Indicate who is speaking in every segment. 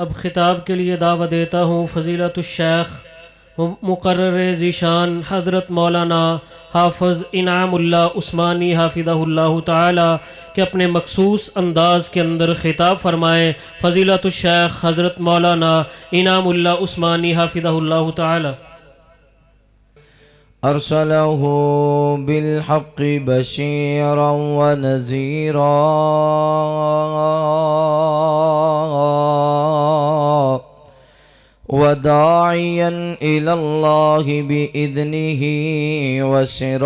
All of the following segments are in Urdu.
Speaker 1: اب خطاب کے لیے دعوت دیتا ہوں فضیلت الشیخ مقرر ذیشان حضرت مولانا حافظ انعام اللہ عثمانی حافظہ اللہ تعالی کہ اپنے مخصوص انداز کے اندر خطاب فرمائیں۔ فضیلت الشیخ حضرت مولانا انعام اللہ عثمانی حافظہ اللہ تعالی۔
Speaker 2: أرسله بالحق بشيرا ونذيرا وداعيا إلى الله بإذنه وسراجا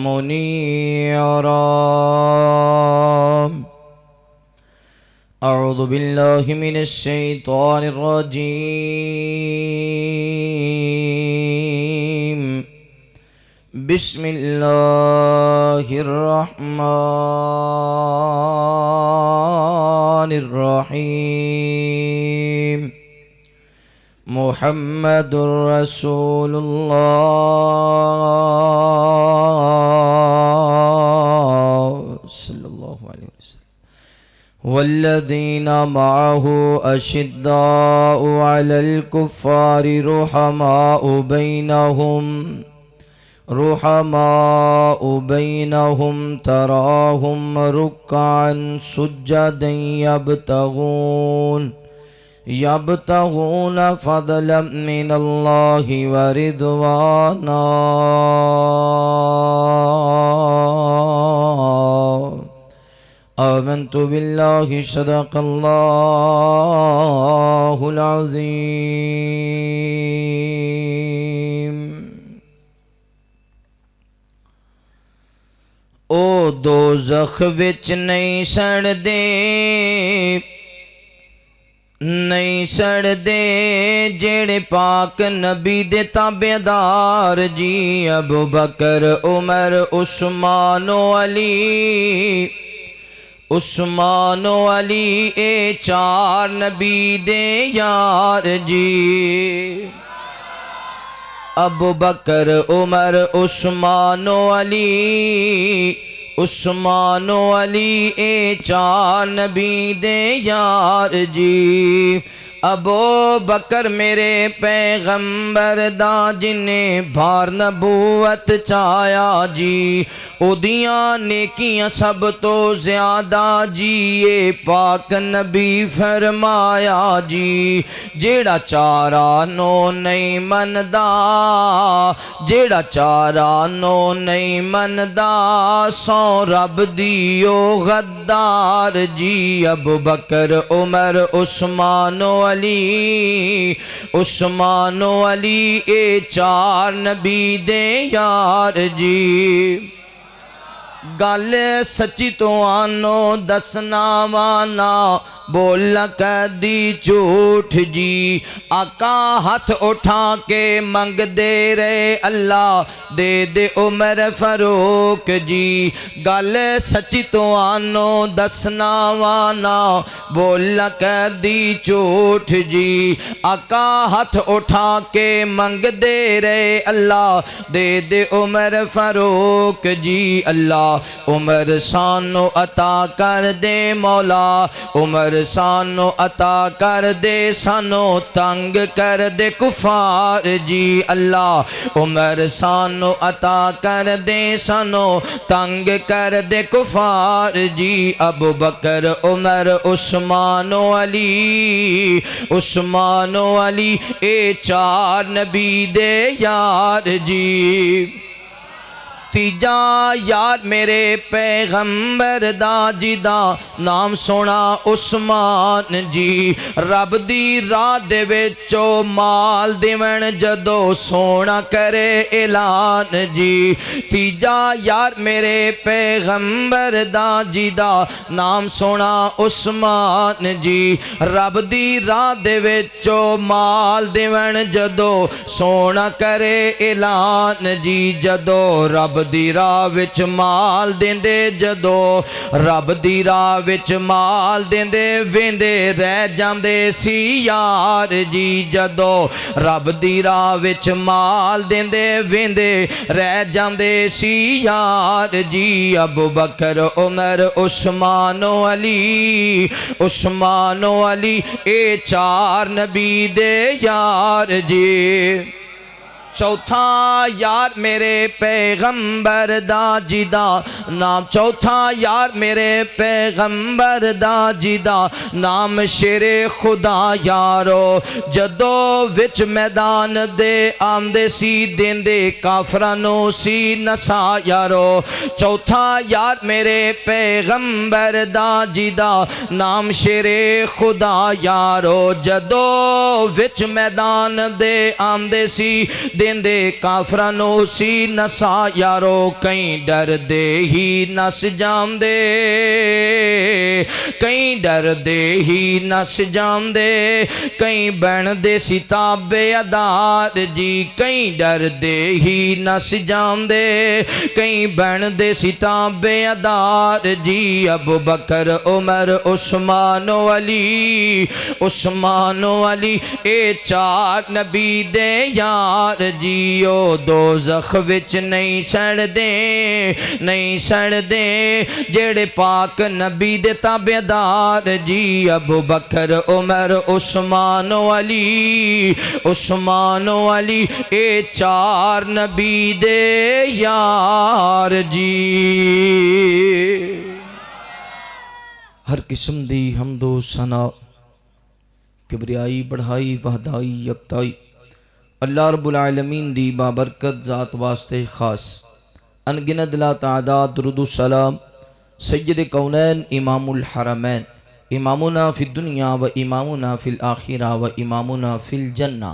Speaker 2: منيرا أعوذ بالله من الشيطان الرجيم بسم الله الرحمن الرحيم محمد رسول الله صلى الله عليه وسلم والذين معه أشداء على الكفار رحماء بينهم تراهم ركعا سجدا يبتغون فضلا من الله ورضوانا آمنت بالله صدق الله العظيم او دوزخ وچ نہیں سڑ دے جیڑے پاک نبی دے تابعدار جی ابو بکر عمر عثمان و علی اے چار نبی دے یار جی ابو بکر عمر عثمان و علی اے چار نبی دے یار جی ابو بکر میرے پیغمبر دا جنہیں بھار نبوت چایا جی اودیاں نیکیاں سب تو زیادہ جی اے پاک نبی فرمایا جی جیڑا چارہ نو نہیں مندا سو رب دیو غدار جی ابو بکر عمر عثمان و علی اے چار نبی دے یار جی گل سچی تو آنو دسنا وانا بولا کدی جھوٹ جی آقا ہاتھ اٹھا کے منگ دے رہے اللہ دے دے عمر فاروق جی گل سچی تو آنو دسنا وانا بولا کدی جھوٹ جی آقا ہاتھ اٹھا کے منگ دے رہے اللہ دے دے عمر فاروق جی اللہ عمر سانو عطا کر دے مولا عمر سانو عطا کر دے سانو تنگ کر دے کفار جی اللہ عمر سانو عطا کر دے سانو تنگ کر دے کفار جی ابو بکر عمر عثمان و علی اے چار نبی دے یار جی تیجا یار میرے پیغمبر دا جی دا نام سونا عثمان جی رب دی راہ دے وچو مال دیون جدو سونا کرے اعلان جی تیجا یار میرے پیغمبر دا جی دا نام سونا عثمان جی رب دی راہ دے وچو مال دیون جدو سونا کرے اعلان جی جدو رب دی راہ وچ مال دیندے جدو رب دی راہ وچ مال دیندے ویندے رہ جاندے سی یار جی جدو رب دی راہ وچ مال دیندے ویندے رہ جاندے سی یار جی ابو بکر عمر عثمان و علی اے چار نبی دے یار جی چوتھا یار میرے پیغمبر دا جی دا نام چوتھا یار میرے پیغمبر دا جی دا نام شیر خدا یارو جدو وچ میدان دے آمدے سی دیندے کافرانو سی نسا یارو چوتھا یار میرے پیغمبر دا جی دا نام شیر خدا یارو جدو وچ میدان دے آمدے سی دیندے کافرانو سی نسا یارو کئی ڈر دے ہی نس جاندے کئی ڈر دے ہی نس جاندے کئی بن دے سی تابع ادار جی کئی ڈر دے ہی نس جاندے کئی بن دے سی تابع ادار جی ابو بکر عمر عثمان و علی اے چار نبی دے یار جیو دوزخ وچ نہیں سڑ دے جیڑے پاک نبی دے تابعدار جی ابو بکر عمر عثمان و علی اے چار نبی دے یار جی ہر قسم دی حمد و ثنا کبریائی بڑھائی وحدائی یکتائی اللہ رب العالمین دی بابرکت ذات واسطے خاص انگنت لا تعداد درود و سلام سید کونین امام الحرمین امامنا فی الدنیا و امامنا فی الآخرہ و امامنا فی الجنہ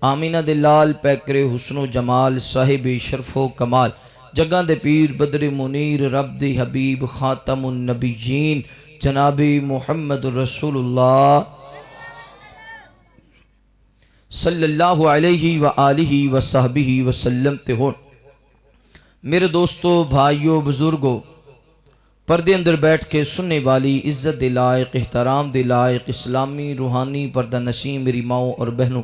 Speaker 2: آمینہ دلال پیکر حسن و جمال صاحب شرف و کمال جگہ دے پیر بدر منیر رب دی حبیب خاتم النبیین جناب محمد رسول اللہ صلی اللہ علیہ وآلہ وصحبہ وسلم تے ہون میرے دوستو بھائیو بزرگو پردے اندر بیٹھ کے سننے والی عزت دے لائق احترام دے لائق اسلامی روحانی پردہ نشین میری ماؤں اور بہنوں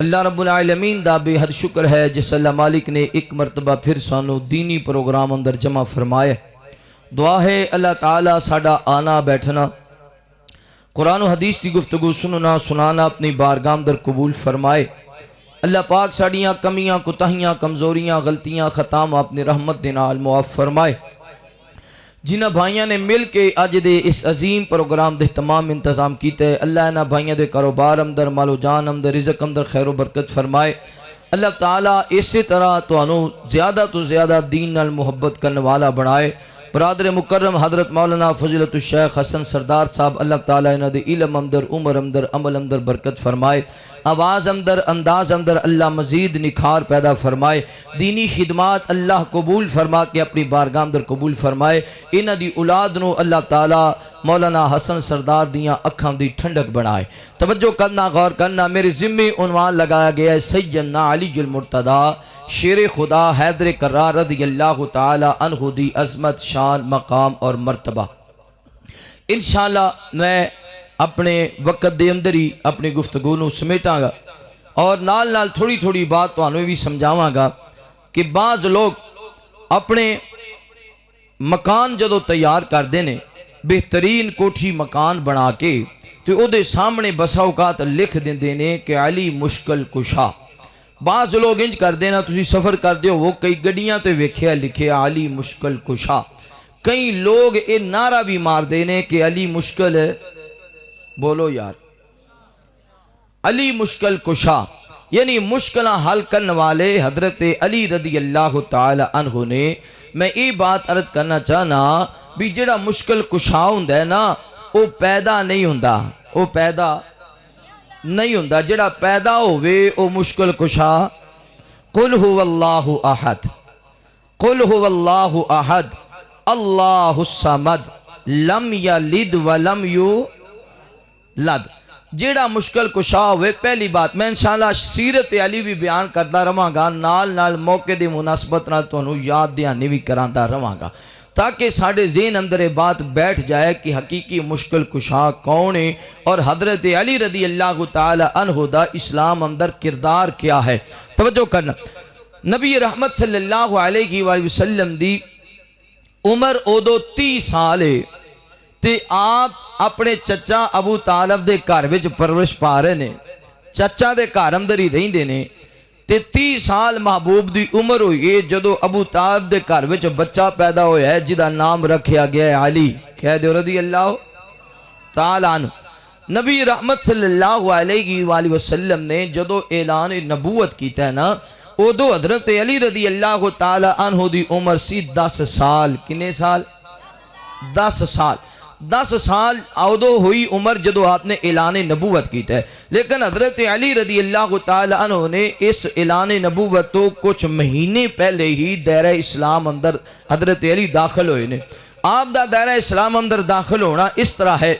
Speaker 2: اللہ رب العالمین دا بے حد شکر ہے جس اللہ مالک نے ایک مرتبہ پھر سانو دینی پروگرام اندر جمع فرمائے دعا ہے اللہ تعالیٰ ساڑا آنا بیٹھنا قرآن و حدیث کی گفتگو سننا سنانا اپنی بارگاہ اندر قبول فرمائے اللہ پاک ساڑیاں کمیاں کوتاہیاں کمزوریاں غلطیاں خطاں اپنی رحمت دے نال معاف فرمائے جنہ بھائیاں نے مل کے اج دے اس عظیم پروگرام دے تمام انتظام کیتے اللہ انہاں بھائیاں دے کاروبار اندر مال و جان اندر رزق اندر خیر و برکت فرمائے اللہ تعالیٰ اسی طرح تو زیادہ تو زیادہ دین نال محبت کرنے والا بنائے برادر مکرم حضرت مولانا فضیلت الشیخ حسن سردار صاحب اللہ تعالیٰ انہاں دے علم اندر عمر اندر عمل اندر برکت فرمائے آواز اندر انداز اندر اللہ مزید نکھار پیدا فرمائے دینی خدمات اللہ قبول فرما کے اپنی بارگاہ اندر قبول فرمائے انہاں دی اولاد نو اللہ تعالیٰ مولانا حسن سردار دیاں اکھاں دی ٹھنڈک بنائے توجہ کرنا غور کرنا میرے ذمہ عنوان لگایا گیا ہے سیدنا علی المرتضیٰ شیر خدا حیدر کرار رضی اللہ تعالی عنہ دی عظمت شان مقام اور مرتبہ انشاءاللہ میں اپنے وقت دے اندر ہی اپنی گفتگو نو سمیٹاں گا اور نال نال تھوڑی تھوڑی بات تو انہوں بھی سمجھاواں گا کہ بعض لوگ اپنے مکان جدو تیار کر دینے بہترین کوٹھی مکان بنا کے تو او دے سامنے بسا اوقات لکھ دینے کہ علی مشکل کشا بعض لوگ انج کر دینا تسی سفر کر دیو وہ کئی گڑیاں تے ویکھیا لکھیا علی مشکل کشا کئی لوگ اے نعرہ بھی مار دینے کہ علی مشکل ہے بولو یار علی مشکل کشا یعنی مشکلہ حل کرنے والے حضرت علی رضی اللہ تعالی عنہ نے میں یہ بات عرض کرنا چاہنا بھی جڑا مشکل کشا ہوندہ ہے نا وہ پیدا نہیں ہوندہ وہ پیدا نہیں ہوندہ جڑا پیدا ہوئے وہ مشکل کشا قل هو اللہ احد قل هو اللہ احد اللہ الصمد لم یلد ولم یولد جیڑا مشکل کشا ہوئے پہلی بات میں انشاءاللہ سیرت علی بھی بیان کرتا رہاں گا، نال موقع دی مناسبت نال تانوں یاد دہانی بھی کراندا رہاں گا، تاکہ ساڑھے ذہن اندر بات بیٹھ جائے کہ حقیقی مشکل کشا کون ہے اور حضرت علی رضی اللہ تعالی عنہ دا اسلام اندر کردار کیا ہے۔ توجہ کرنا، نبی رحمت صلی اللہ علیہ وآلہ وسلم دی عمر ادو 30 سال ہے تے آپ اپنے چچا ابو طالب دے گھر وچ پرورش پا رہے نے، چچا دے گھر اندر ہی رہندے نے تے 30 سال محبوب دی عمر ہوئی ہے جدو ابو طالب دے گھر وچ بچہ پیدا ہویا ہے جدا نام رکھیا گیا ہے علی، کہہ دیو رضی اللہ تعالی عنہ۔ نبی رحمت صلی اللہ علیہ وآلہ وسلم نے جدو اعلان نبوت کیتا ہے نا، ادو حضرت علی رضی اللہ تعالی عنہ دی عمر سی 10 سال۔ کنے سال؟ 10 سال۔ 10 سال ادو ہوئی عمر جدو آپ نے اعلان نبوت کیتا ہے، لیکن حضرت علی رضی اللہ تعالی عنہ نے اس اعلان نبوت تو کچھ مہینے پہلے ہی دائرہ اسلام اندر حضرت علی داخل ہوئے نے۔ آپ دا دائرہ اسلام اندر داخل ہونا اس طرح ہے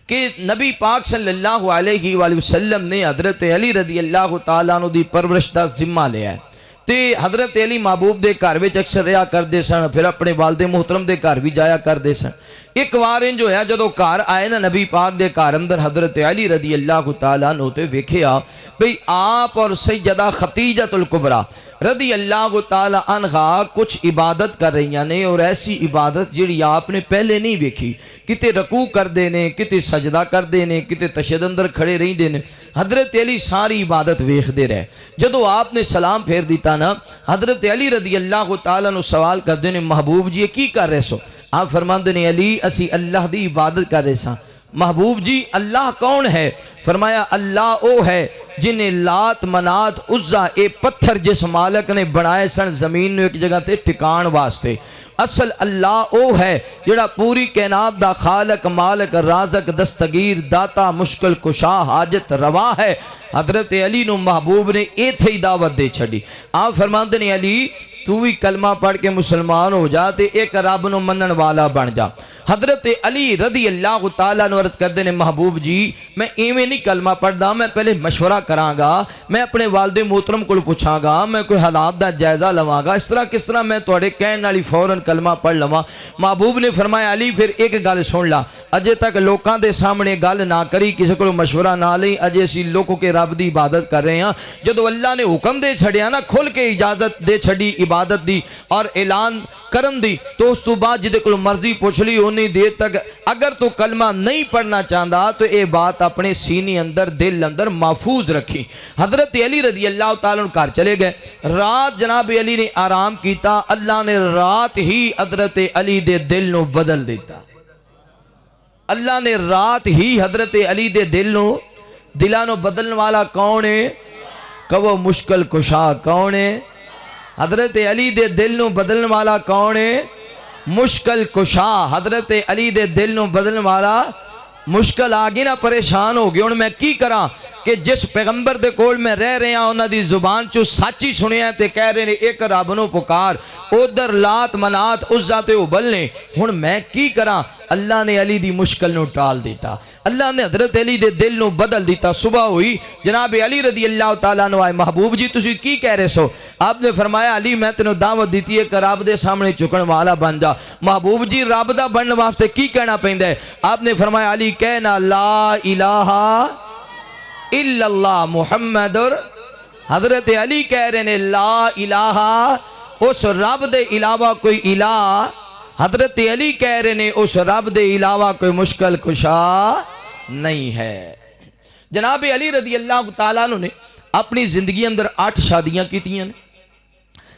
Speaker 2: کہ نبی پاک صلی اللہ علیہ وآلہ وسلم نے حضرت علی رضی اللہ تعالیٰ عنہ دی پرورش دا ذمہ لیا ہے تے حضرت علی محبوب دے گھر وچ اکثر رہا کردے سن، پھر اپنے والد محترم دے گھر بھی جایا کردے سن۔ ایک وارن جو ہے جدو گھر آئے نا نبی پاک دے گھر اندر حضرت علی رضی اللہ تعالیٰ عنہ تے ویکھیا بھئی آپ اور سیدہ خدیجہ الکبریٰ رضی اللہ تعالیٰ عنہ کچھ عبادت کر رہی ہیں اور ایسی عبادت جڑی آپ نے پہلے نہیں ویکھی، کتے رکوع کر دینے، کتے سجدہ کر دینے، کتے تشہد اندر کھڑے رہی دینے۔ حضرت علی ساری عبادت ویکھ دے رہے، جدو آپ نے سلام پھیر دیتا نا حضرت علی رضی اللہ تعالیٰ عنہ سوال کر دینے محبوب جی کی کر رہے سو؟ آپ فرماندے نے علی اسی اللہ دی عبادت کر رہے ساں۔ محبوب جی اللہ کون ہے؟ فرمایا اللہ او ہے جنہیں لات منات عزا اے پتھر جس مالک نے بنائے سن زمین نے ایک جگہ تے ٹھکان واسطے، اصل اللہ او ہے جڑا پوری کائنات دا خالق مالک رازق دستگیر داتا مشکل کشا حاجت روا ہے۔ حضرت علی نو محبوب نے ایتھے ہی دعوت دے چھڑی۔ آپ فرماندے نے علی تو بھی کلمہ پڑھ کے مسلمان ہو جا تے ایک رب نو منن والا بن جا۔ حضرت علی رضی اللہ تعالیٰ نے عرض کر دینے محبوب جی میں ایویں نہیں کلمہ پڑھ دا، میں پہلے مشورہ کراں گا، میں اپنے والد محترم کو پوچھاں گا، میں کوئی حالات دا جائزہ لواں گا، اس طرح کس طرح میں توڑے کہن والی فوراً کلمہ پڑھ لواں۔ محبوب نے فرمایا علی پھر ایک گل سن لا، اجے تک لوکاں دے سامنے گل نہ کری، کسی کو مشورہ نہ لئی، اجے اسی لوگوں کے رب دی عبادت کر رہے ہیں۔ جدو اللہ نے حکم دے چھڑیا نا کھل کے اجازت دے چھڑی عبادت دی اور اعلان کرن دی، تو اس تو بعد جدے کو مرضی پوچھ لی ہونی دیر تک اگر تو کلمہ نہیں پڑھنا چاہتا تو اے بات اپنے سینے اندر دل اندر محفوظ رکھی۔ حضرت علی رضی اللہ تعالیٰ عنہ گھر چلے گئے، رات جناب علی نے آرام کیتا، اللہ نے رات ہی حضرت علی دے دل نو بدل دیتا۔ اللہ نے رات ہی حضرت علی دے دل نو دلانو بدلن والا کون ہے؟ کہو مشکل کشا کون ہے؟ حضرت علی دے دل نو بدلن والا کون ہے؟ مشکل کشا۔ حضرت علی دے دل نو بدلن والا مشکل آگے نہ پریشان ہو گئے، میں کی کراں کہ جس پیغمبر دے کول میں رہ رہے ہیں انہاں دی زبان چو سچی سنیا ہے تے کہہ رہے ہیں ایک رب نو پکار، ادھر لات منات عزا تے ابل نے، ہن میں کی کراں؟ اللہ نے علی دی مشکل نو ٹال دیتا، اللہ نے حضرت علی دے دل نو بدل دیتا۔ صبح ہوئی جناب علی رضی اللہ تعالیٰ عنہ آئے، محبوب جی تسی کی کہہ رہے سو؟ آپ نے فرمایا علی میں تینوں دعوت دیتی ہے کہ رب دے سامنے چکن والا بن جا۔ محبوب جی رب دا بننے واسطے کی کہنا پیندا ہے؟ آپ نے فرمایا علی کہنا لا الہ الا اللہ محمد۔ حضرت علی کہہ رہے ہیں لا الہ، اس رب دے علاوہ کوئی الہ، حضرت علی کہہ رہے ہیں اس رب دے علاوہ کوئی مشکل کشا نہیں ہے۔ جناب علی رضی اللہ تعالیٰ عنہ نے اپنی زندگی اندر 8 شادیاں کیتیاں نے۔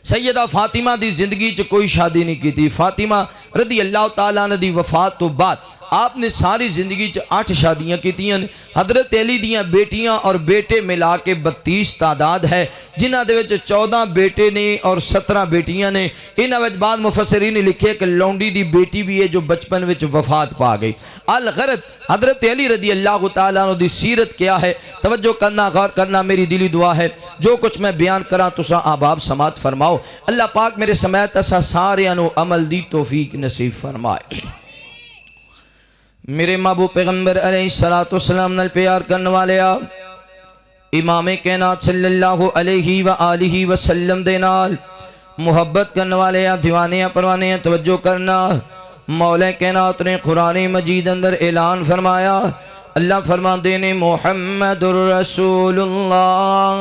Speaker 2: سیدہ فاطمہ دی زندگی چ کوئی شادی نہیں کی تھی۔ فاطمہ رضی اللہ تعالیٰ عنہ دی وفات تو بعد آپ نے ساری زندگی چ 8 شادیاں کیتیاں نے۔ حضرت علی دیاں بیٹیاں اور بیٹے ملا کے 32 تعداد ہے، جنہ دے وچ 14 بیٹے نے اور 17 بیٹیاں نے۔ انہاں وچ بعض مفسرین نے لکھے کہ لونڈی دی بیٹی بھی ہے جو بچپن وچ وفات پا گئی۔ الغرض حضرت علی رضی اللہ تعالیٰ عنہ دی سیرت کیا ہے؟ توجہ کرنا، غور کرنا، میری دلی دعا ہے جو کچھ میں بیان کراں تساں احباب سماعت فرماؤ۔ اللہ پاک میرے سمیت اسا سارے انو عمل دی توفیق نصیب فرمائے۔ میرے محبوب پیغمبر علیہ السلام نال پیار کرنے والے امام کائنات صلی اللہ علیہ وآلہ وسلم دے نال محبت کرنے والے دیوانے پروانے توجہ کرنا. مولا کائنات نے قرآن مجید اندر اعلان فرمایا. اللہ فرماندے نے محمد رسول اللہ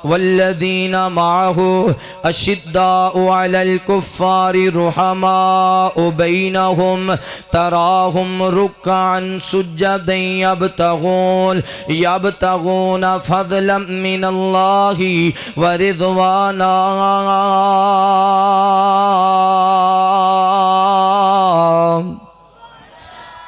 Speaker 2: والذین معه اشداء علی الکفار رحماء بینہم تراہم رکعا سجدا یبتغون فضلا من اللہ ورضوانا.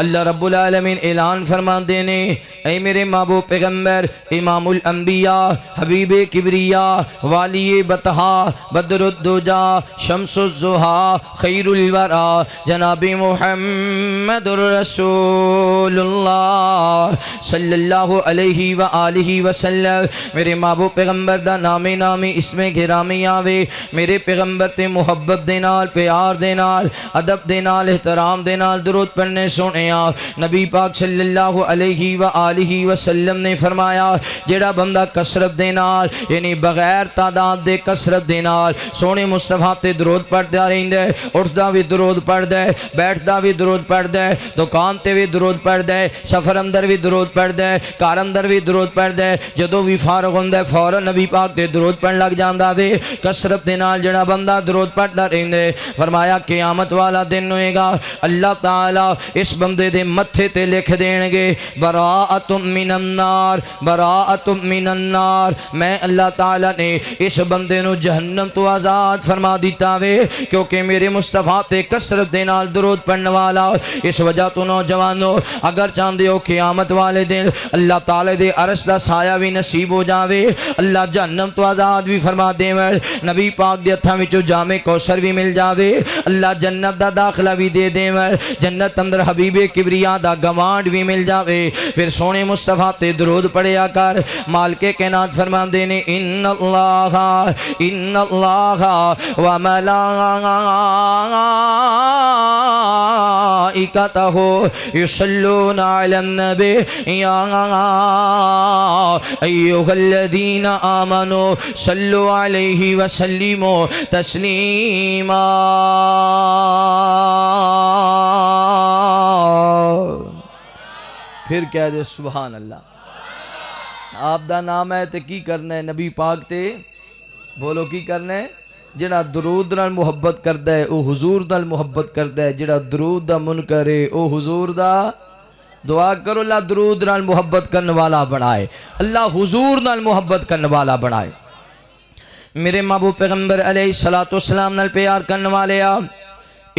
Speaker 2: اللہ رب العالمین اعلان فرمان دینے اے میرے محبوب پیغمبر امام الانبیاء حبیب کبریاء والی بطحا بدر الدجا شمس الزہا خیر الورا جناب محمد رسول اللہ صلی اللہ علیہ وآلہ وسلم. میرے محبوب پیغمبر دا نامی اسم گرامی آوے. میرے پیغمبر تے محبت دے نال پیار دے نال ادب دے نال احترام دے نال درود پڑھنے سونے. نبی پاک صلی اللہ علیہ وآلہ وسلم نے فرمایا جیڑا بندہ کثرت دے نال یعنی بغیر تعداد دے کثرت دے نال سونے مصطفیٰ تے درود پڑھدا رہندا ہے, اٹھدا بھی درود پڑھدا ہے, بیٹھدا بھی درود پڑھدا ہے, دکان تے بھی درود پڑھدا ہے, سفر اندر بھی درود پڑھدا ہے, کار اندر بھی درود پڑھدا ہے, جدوں بھی فارغ ہوندا ہے فوراً نبی پاک تے درود پڑھن لگ جاندا وے. کثرت دے نال جیڑا بندہ درود پڑھدا رہندا ہے فرمایا قیامت والا دن ہوئے گا اللہ تعالی اس بندے دے متھے تے لکھ دین گے براءۃ من النار براءۃ من النار. میں اللہ تعالی نے اس بندے نو جہنم تو آزاد فرما دیتا وے کیونکہ میرے مصطفیٰ تے کثرت دے نال درود پڑھنے والا. اس وجہ تو نوجوانوں اگر چاہندے ہو قیامت والے دن اللہ تعالی دے عرش دا سایہ بھی نصیب ہو جاوے, اللہ جہنم تو آزاد بھی فرما دے, نبی پاک دے ہتھاں وچوں جام کوثر بھی مل جاوے, اللہ جنت دا داخلہ بھی دے دے, جنت اندر حبیب کبریا دا گوانڈ بھی مل جاوے. پھر سونے مصطفیٰ تے درود پڑھیا کر. مالک کائنات فرماندے نے ان اللہ وملائکتہ یصلون علی النبی یا ایھا الذین آمنوا صلوا علیہ وسلموا تسلیما. پھر کہہ دے سبحان اللہ. آپ دا نام ہے تے کی کرنا ہے نبی پاک تے بولو کی کرنا ہے. جڑا درود نال محبت کردا ہے او حضور نال محبت کردا ہے, جڑا درود دا منکر ہے او حضور دا دعا کرو اللہ درود نال محبت کرنے والا بنائے, اللہ حضور نال محبت کرنے والا بنائے. میرے محبوب پیغمبر علیہ السلام نال پیار کرنے والے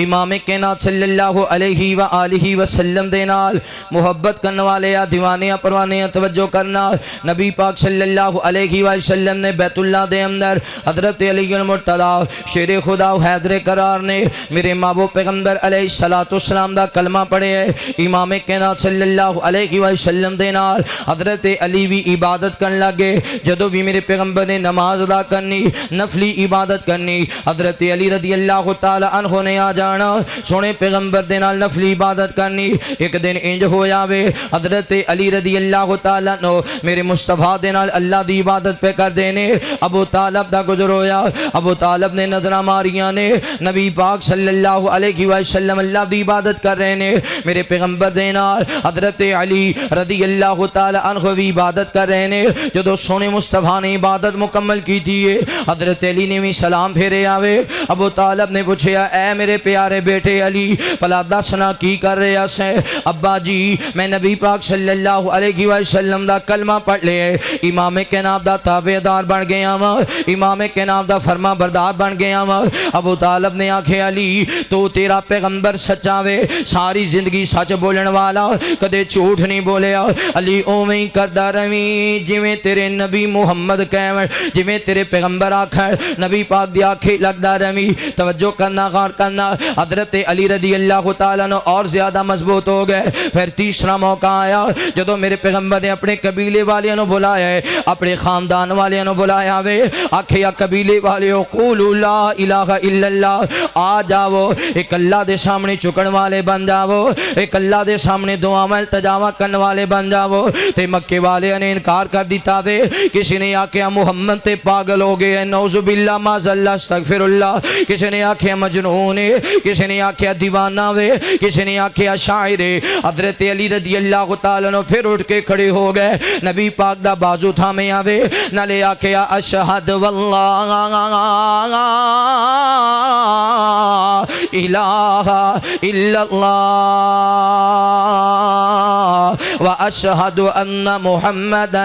Speaker 2: امام کائنات صلی اللہ علیہ وآلہ وسلم دے نال محبت کرنے والے دیوانے پروانے توجہ کرنا. نبی پاک صلی اللہ علیہ وسلم نے بیت اللہ دے اندر حضرت علی المرتضی شیر خدا و حیدر قرار نے میرے محبوب پیغمبر علیہ السلام دا کلمہ پڑھے ہے. امام کائنات صلی اللہ علیہ وسلم دے نال حضرت علی بھی عبادت کرن لگے. جدو بھی میرے پیغمبر نے نماز ادا کرنی نفلی عبادت کرنی حضرت علی رضی اللہ تعالی عنہ نے جانا سونے پیغمبر دے نال نفلی عبادت کرنی. ایک دن انج ہویا وے حضرت علی رضی اللہ تعالیٰ نو میرے مصطفیٰ دے نال اللہ دی عبادت پہ کر دینے. ابو طالب دا گزر ہویا, ابو طالب نے نظرہ ماریاں نے نبی پاک صلی اللہ علیہ وسلم اللہ دی عبادت کر رہے نے, میرے پیغمبر دے نال حضرت علی رضی اللہ تعالیٰ عنہ بھی عبادت کر رہے نے. جدو سونے مصطفیٰ نے عبادت مکمل کی تھی حضرت علی نے بھی سلام پھیرے آوے. ابو طالب نے پوچھیا اے میرے پیارے بیٹے علی پلا دسنا کی کر رہے ہیں؟ ابا جی میں نبی پاک صلی اللہ علیہ وسلم دا کلمہ پڑھ لے امام کائنات دا تابعدار بن گیا ہاں, امام کائنات دا فرما بردار بن گیا ہاں. ابو طالب نے آکھے علی تو تیرا پیغمبر سچا وے, ساری زندگی سچ بولن والا کدے جھوٹ نہیں بولیا. علی اوویں ہی کردا رہویں جویں تیرے نبی محمد کہویں, جویں تیرے پیغمبر آکھن نبی پاک دی آنکھیں لگدا رہویں. توجہ کرنا غور کرنا. حضرت علی رضی اللہ تعالیٰ عنہ اور زیادہ مضبوط ہو گئے. پھر تیسرا موقع آیا جدو میرے پیغمبر نے اپنے قبیلے والیاں نو بلایا ہے, اپنے خاندان والیاں نو بلایا وے, آکھیا قبیلے والیو قولوا لا الہ الا اللہ, آ جاؤ ایک اللہ دے سامنے چکن والے بن جاؤ, ایک اللہ دے سامنے دعا میں التجاوا کرنے والے بن جاؤ. تے مکے والے نے انکار کر دیتا وے. کسی نے آکھیا محمد تے پاگل ہو گئے, نعوذ باللہ معاذ اللہ استغفر اللہ. کسی نے آکھیا مجنون ہے, کسی نے آکھیا دیوانہ وے, کسی نے آکھیا شاعر ہے. حضرت علی رضی اللہ تعالیٰ عنہ پھر اٹھ کے کھڑے ہو گئے, نبی پاک دا بازو تھامے آوے, نالے آکھیا اشہد واللہ الہ الا اللہ واشہد ان محمد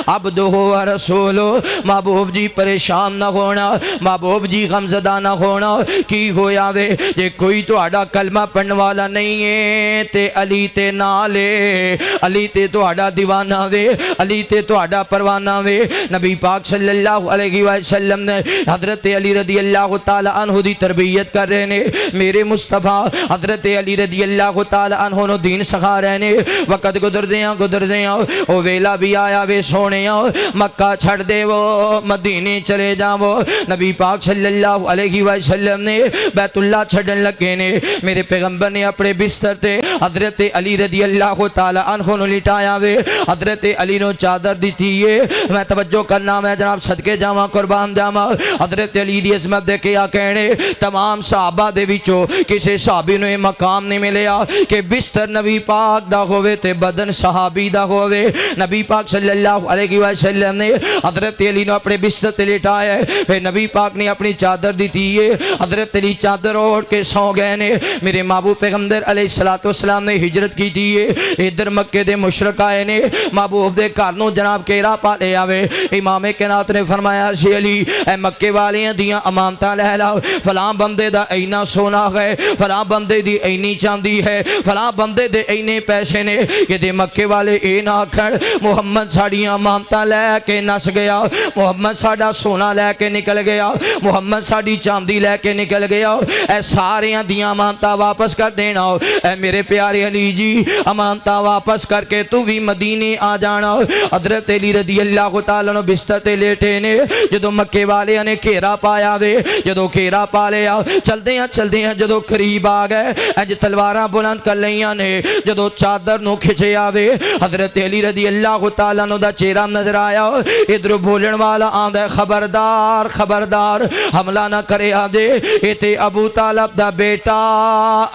Speaker 2: عبدہ ورسولہ. محبوب جی پریشان نہ ہونا, محبوب جی غمزدہ نہ ہونا. کی ہویا وے جے کوئی تو آڑا کلمہ پڑھن والا نہیں ہے تے علی تے نالے, علی تے تو آڑا دیوانہ وے, علی تے تو آڑا پروانہ وے. نبی پاک صلی اللہ علیہ وسلم نے حضرت علی رضی اللہ تعالیٰ عنہ دی تربیت کر رہے نے. میرے مصطفیٰ حضرت علی رضی اللہ تعالیٰ عنہ نو دین سکھا رہے نے. وقت گزر دیاں او ویلا بھی آیا وے سونے, مکہ چھڑ دے وہ مدینے چلے جاؤ. نبی پاک صلی اللہ علیہ وسلم نے بیت اللہ چھڑن لگے نے. میرے پیغمبر نے اپنے بستر تے حضرت علی رضی اللہ تعالیٰ عنہ نو لٹایا وے. حضرت علی نو چادر دیتی ہے. میں توجہ کرنا, میں جناب صدقے جاواں قربان جاواں. حضرت علی دی عظمت دے کے کہنے تمام صحابہ دے وچوں کسے صحابی نو یہ مقام نہیں ملیا کہ بستر نبی پاک دا ہوئے تے بدن صحابی دا ہوئے. نبی پاک صلی اللہ علیہ وسلم نے حضرت علی نو اپنے بستر تے لٹایا ہے. پھر نبی پاک نے اپنی چادر دیتی ہے. حضرت علی چادر اوڑھ کے سو گئے نے. میرے محبوب پیغمبر علیہ السلام نے ہجرت کی تھی ہے, ادھر مکے دے مشرک آئے نے, محبوب دے کارنوں جناب کیرا پا لے آوے. امام کائنات نے فرمایا سی علی اے مکے والیاں دیاں امانتاں لے لاؤ, فلاں بندے دا اینا سونا ہے, فلاں بندے دی اینی چاندی ہے, فلاں بندے دے اینے پیسے نے. کہ دے مکے والے اے نہ کھڑ محمد ساڑیاں امانتاں لے کے نس گیا, محمد ساڑا سونا لے کے نکل گیا, محمد ساڑی چاندی لے کے نکل گیا. اے ساریاں دیاں امانتاں واپس کر دینا. اے میرے پیارے علی جی امانتاں واپس کر کے تو بھی مدینے آ جانا. حضرت علی رضی اللہ تعالیٰ عنہ بستر تے لیٹے نے. جدو مکے والے نے گھیرا پایا وے, جدو گھیرا پا لیا چلدے ہیں جدو قریب آ گئے, اج تلواراں بلند کر لیاں نے. جدو چادر نو کھچے آوے حضرت علی رضی اللہ تعالیٰ عنہ دا چہرہ نظر آیا. ادھر بولن والا آندا خبردار خبردار حملہ نہ کرے آدے, ایتھے ابو طالب دا بیٹا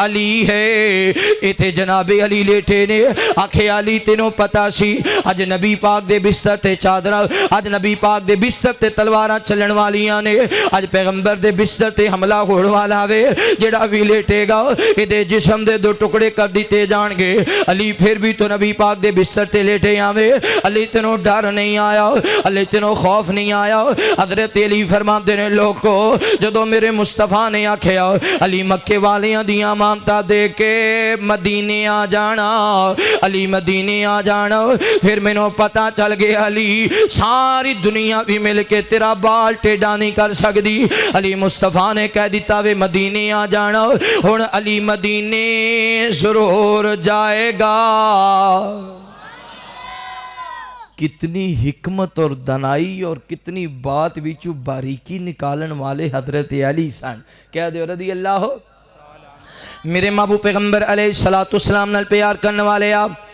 Speaker 2: علی ہے, ایتھے جناب علی لیٹے نے. آکھے علی تینوں پتا سی اج نبی پاک دے بستر تے چادر, اج نبی پاک دے بستر تے تلواراں چلن والیاں نے, اج پیغمبر دے بستر تے حملہ ہوڑ والا وے. جڑا بھی لیٹے گا ایدے جسم دے دو ٹکڑے کر دیتے جان گے. علی پھر بھی تو نبی پاک دے بستر تے لیٹے آوے. علی تینوں ڈر نہیں آیا, علی تینوں خوف نہیں آیا. حضرت علی فرماندے نے لوگو جدو میرے مصطفیٰ نے آکھیا علی مکے والیاں دیاں مانتا دے کے مدینے آ جانا, علی مدینے آ جانا, پھر میں نو پتا چل گیا علی ساری دنیا بھی مل کے تیرا بال ٹیڑا نہیں کر سکتی. علی مصطفیٰ نے کہہ دیتا وے مدینے آ جانا. ہن علی مدینے ضرور جائے گا. کتنی حکمت اور دنائی اور کتنی بات وچو باریکی نکالن والے حضرت علی سن. کہہ دے رضی اللہ ہو. میرے محبوب پیغمبر علیہ السلام نال پیار کرنے والے آپ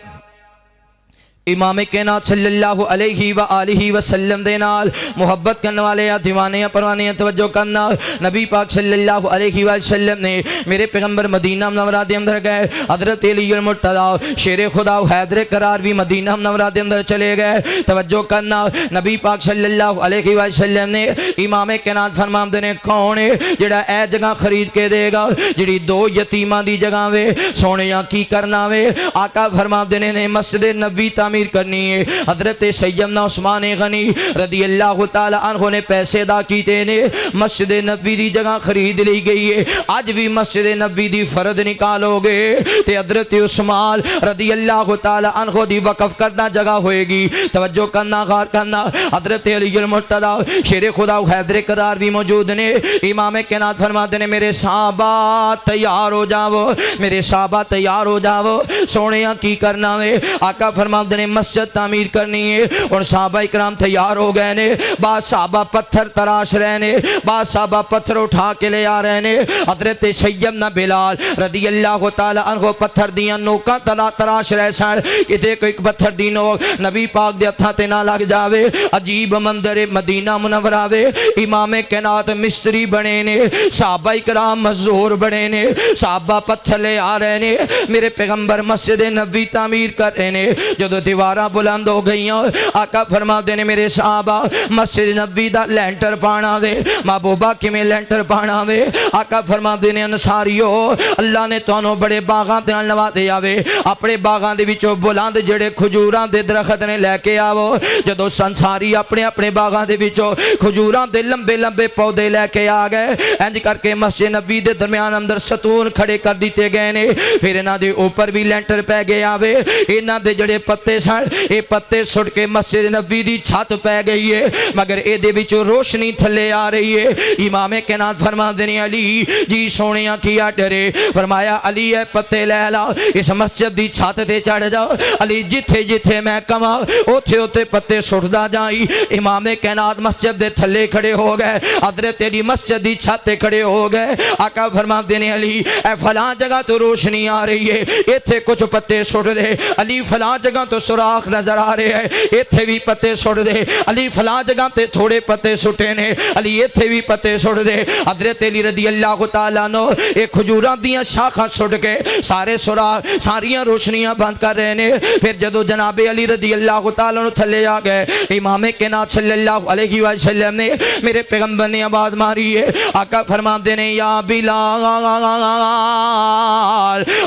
Speaker 2: امام کائنات صلی اللہ علیہ وآلہ وسلم دے نال محبت کرنے والے دیوانے پروانے توجہ کرنا. نبی پاک صلی اللہ علیہ وسلم نے میرے پیغمبر مدینہ منورہ دے اندر گئے. حضرت علی المرتضیٰ شیر خدا و حیدر قرار بھی مدینہ منورہ دے اندر چلے گئے. توجہ کرنا. نبی پاک صلی اللہ علیہ وسلم نے امام کائنات فرماندے نے کون ہے جڑا اے جگہ خرید کے دے گا جڑی دو یتیماں دی جگہ وے. سونیاں کی کرنا وے. آقا فرماندے نے مسجد نبوی تعمیر کرنی ہے۔ حضرت سیدنا عثمان غنی رضی اللہ تعالی عنہ نے پیسے ادا کیتے نے، مسجد نبی دی جگہ خرید لی گئی ہے۔ آج بھی مسجد نبی دی فرد نکالو گے تے حضرت عثمان رضی اللہ تعالی عنہ دی وقف کردہ جگہ ہوئے گی۔ توجہ کرنا، غار کرنا۔ حضرت علی المرتضی شیر خدا حیدر قرار بھی موجود نے۔ امام کائنات فرماتے ہیں میرے صحابہ تیار ہو جاؤ، میرے صحابہ تیار ہو جاؤ، سونیاں کی کرنا ہے؟ آقا فرماتے ہیں مسجد تعمیر کرنی ہے۔ اور صحابہ اکرام تیار ہو گئے نے، بعض صحابہ پتھر تراش رہے نے، بعض صحابہ پتھر اٹھا کے لے آ رہے نے۔ حضرت سیدنا بلال رضی اللہ تعالی عنہ پتھر دیاں نوکاں تراش رہے سن کہ دیکھو ایک پتھر دی نوک نبی پاک دے ہتھاں تے نہ لگ جاوے۔ عجیب مندر مدینہ منورہ وے، امام کائنات مستری بنے نے، صحابہ اکرام مزدور بنے نے، صحابہ پتھر لے آ رہے نے، میرے پیغمبر مسجد نبی تعمیر کر رہے نے۔ جدو دیواراں بلند ہو گئیاں آقا فرماتے نے میرے صحابہ مسجد نبی دا لینٹر پانا وے۔ محبوبہ کیویں لینٹر پانا وے؟ آقا فرماتے نے انصاریو اللہ نے تانوں بڑے باغاں تے نوازیا وے، اپنے باغاں دے وچوں بلند جڑے کھجوراں دے درخت نے لے کے آو۔ جدو انصاری اپنے اپنے باغاں دے وچوں کھجوراں دے لمبے لمبے پودے لے کے آ گئے، انج کر کے مسجد نبی دے درمیان اندر ستون کھڑے کر دیتے گئے نے۔ پھر انہاں دے اوپر بھی لینٹر پہ گیا وے، انہاں دے جڑے پتے سن اے پتے سٹ کے مسجد نبی دی چھت پہ گئی ہے، مگر اے دے وچوں روشنی تھلے آ رہی ہے۔ امام کائنات فرماتے ہیں علی جی سونیاں کیا ڈرے؟ فرمایا علی اے پتے لے لا، اس مسجد دی چھت تے چڑھ جاؤ، علی جتھے جتھے میں کما اوتھے اوتھے پتے سٹدا جائی۔ امام کائنات مسجد دے تھلے کھڑے ہو گئے، حضرت علی مسجد دی چھت تے کھڑے ہو گئے۔ آقا فرماتے ہیں علی اے فلاں جگہ تو روشنی آ رہی ہے، ایتھے کچھ پتے سٹ دے۔ علی فلاں جگہ تو سوراخ نظر آ رہے ہیں، ایتھے بھی پتے سٹ دے۔ علی فلاں جگہ تے تھوڑے پتے سٹے نے، علی ایتھے بھی پتے سٹ دے۔ حضرت علی رضی اللہ تعالیٰ عنہ ایک کھجوراں دیاں شاخاں سٹ کے سارے سوراخ ساریاں روشنیاں بند کر رہے نے۔ پھر جدو جناب علی رضی اللہ تعالیٰ عنہ تھلے آ گئے، امام کائنات صلی اللہ علیہ وسلم نے میرے پیغمبر نے آواز ماری ہے۔ آقا فرماتے ہیں یا بلال،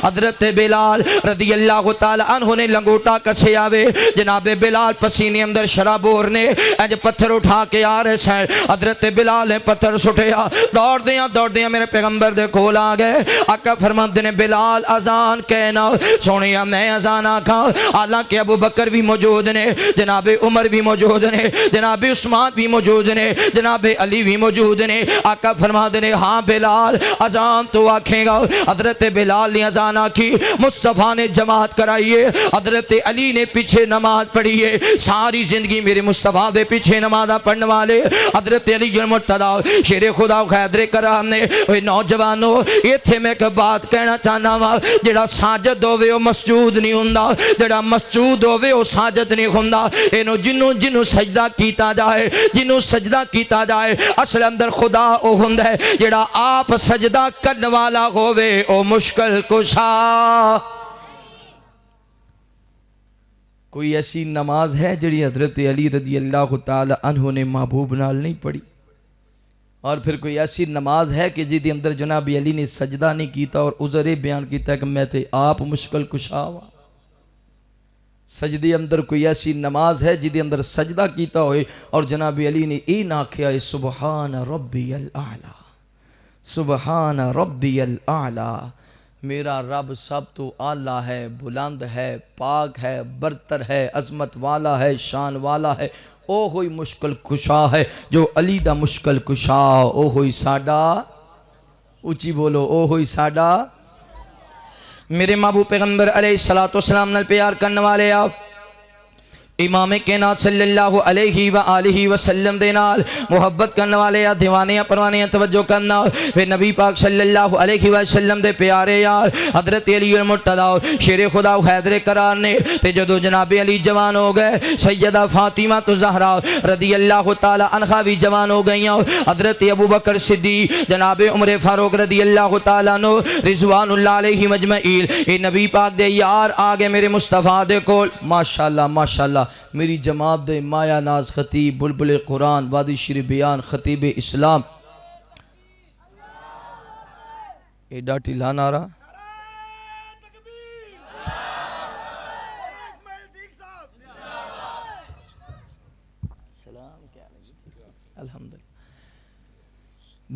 Speaker 2: حضرت بلال رضی اللہ تعالیٰ عنہ نے لنگوٹا کسے آوے، جناب بلال پسینے اندر شرابور نے انج پتھر اٹھا کے آ رہے سن۔ حضرت بلال نے پتھر سٹیا، دوڑ دیاں میرے پیغمبر دے کھول آ گئے۔ آقا فرماتے ہیں بلال اذان کہنا، سونیا میں اذان آکھاں، حالانکہ ابو بکر بھی موجود نے، جناب عمر بھی موجود نے، جناب عثمان بھی موجود نے، جناب علی بھی موجود نے۔ آقا فرماتے ہیں ہاں بلال اذان تو آکھیں گا۔ حضرت بلال نے اذان آکھی، مصطفیٰ نے جماعت کرائیے، حضرت علی نے پیچھے نماز پڑھی ہے۔ ساری زندگی میرے مصطفیٰ دے پیچھے نماز پڑھنے والے حضرت علی المرتضی شیر خدا حیدر کرام نے اے نوجوانوں ایتھے میں ایک بات کہنا چاہنا وا، جڑا ساجد ہوے او مسجود نہیں ہوندا، جڑا مسجود ہوے او ساجد نہیں ہوندا۔ اینو جنوں سجدہ کیتا جائے، جنوں سجدہ کیتا جائے، اصل اندر خدا او ہوندا ہے جڑا آپ سجدہ کرنے والا ہوے او مشکل کشا۔ کوئی ایسی نماز ہے جڑی حضرت علی رضی اللہ تعالی عنہ نے محبوب نال نہیں پڑھی؟ اور پھر کوئی ایسی نماز ہے کہ جی دے اندر جناب علی نے سجدہ نہیں کیتا اور عذر بیان کیتا ہے کہ میں تے آپ مشکل کشا ہوا؟ سجدے اندر کوئی ایسی نماز ہے جی دے اندر سجدہ کیتا ہوئے اور جناب علی نے اے نہ کیا ہے سبحان ربی الاعلی، سبحان ربی الاعلی، میرا رب سب تو اعلیٰ ہے، بلند ہے، پاک ہے، برتر ہے، عظمت والا ہے، شان والا ہے، او ہوئی مشکل کشا ہے جو علی دا مشکل کشا، او ہوئی ساڈا، اونچی بولو، او ہوئی ساڈا میرے محبوب پیغمبر علیہ السلام نال پیار کرنے والے آپ امام کائنات صلی اللہ علیہ وآلہ وسلم دے نال محبت کرنے والے یا دیوانیاں پروانیاں توجہ کرنا۔ پھر نبی پاک صلی اللہ علیہ وسلم دے پیارے یار حضرت علی المرتضی شیر خدا حیدر قرار نے تے جدو جناب علی جوان ہو گئے، سیدہ فاطمہ تو زہرا رضی اللہ تعالی عنہا بھی جوان ہو گئیاں، حضرت ابو بکر صدیق، جناب عمر فاروق رضی اللہ تعالی عنہ رضوان اللہ علیہ مجمعین، اے نبی پاک دے یار آگے میرے مصطفیٰ دے کول ماشاءاللہ ماشاءاللہ میری جماعت دے مایا ناز خطیب بلبل قرآن وادی شیر بیان خطیب اسلام ایڈا ٹھلا نعرہ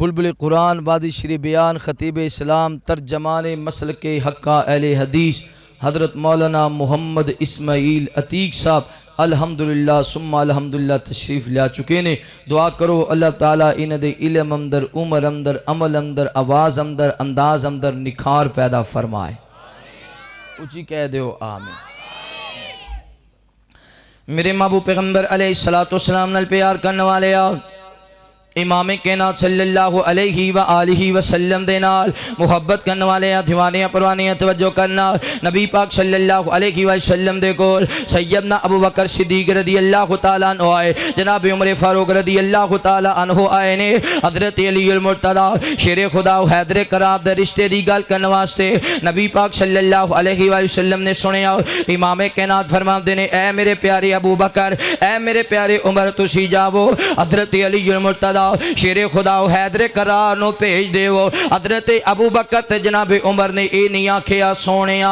Speaker 2: بلبل قرآن وادی شری بیان خطیب اسلام ترجمان مسلک حقہ اہل حدیث حضرت مولانا محمد اسماعیل عتیق صاحب الحمدللہ ثم الحمدللہ تشریف لیا چکے نے. دعا کرو اللہ تعالیٰ انہ دے علم اندر، عمر اندر، عمل اندر، آواز اندر، انداز اندر نکھار پیدا فرمائے. اچھی کہہ دیو آمین. میرے محبوب پیغمبر علیہ السلام نال پیار کرنے والے امام کائنات صلی اللہ علیہ وآلہ وسلم دے نال محبت کرنے والے دیوانے پروانے توجہ کرنا. نبی پاک صلی اللہ علیہ وسلم دے کول سیدنا ابو بکر صدیق رضی اللہ تعالیٰ عنہ آئے، جناب عمر فاروق رضی اللہ تعالیٰ عنہ آئے نے. حضرت علی المرتضی شیر خدا و حیدر کرام دے رشتے دی گل کرنے واسطے نبی پاک صلی اللہ علیہ وسلم نے سنیا. امام کائنات فرماندے نے اے میرے پیارے ابو بکر، اے میرے پیارے عمر، تسی جاؤ حضرت علی المرتضی شیر خدا و حیدر کرار نو بھیج دے. وہ حضرت ابو بکر تے جناب عمر نے اے نہیں آکھیا سونیا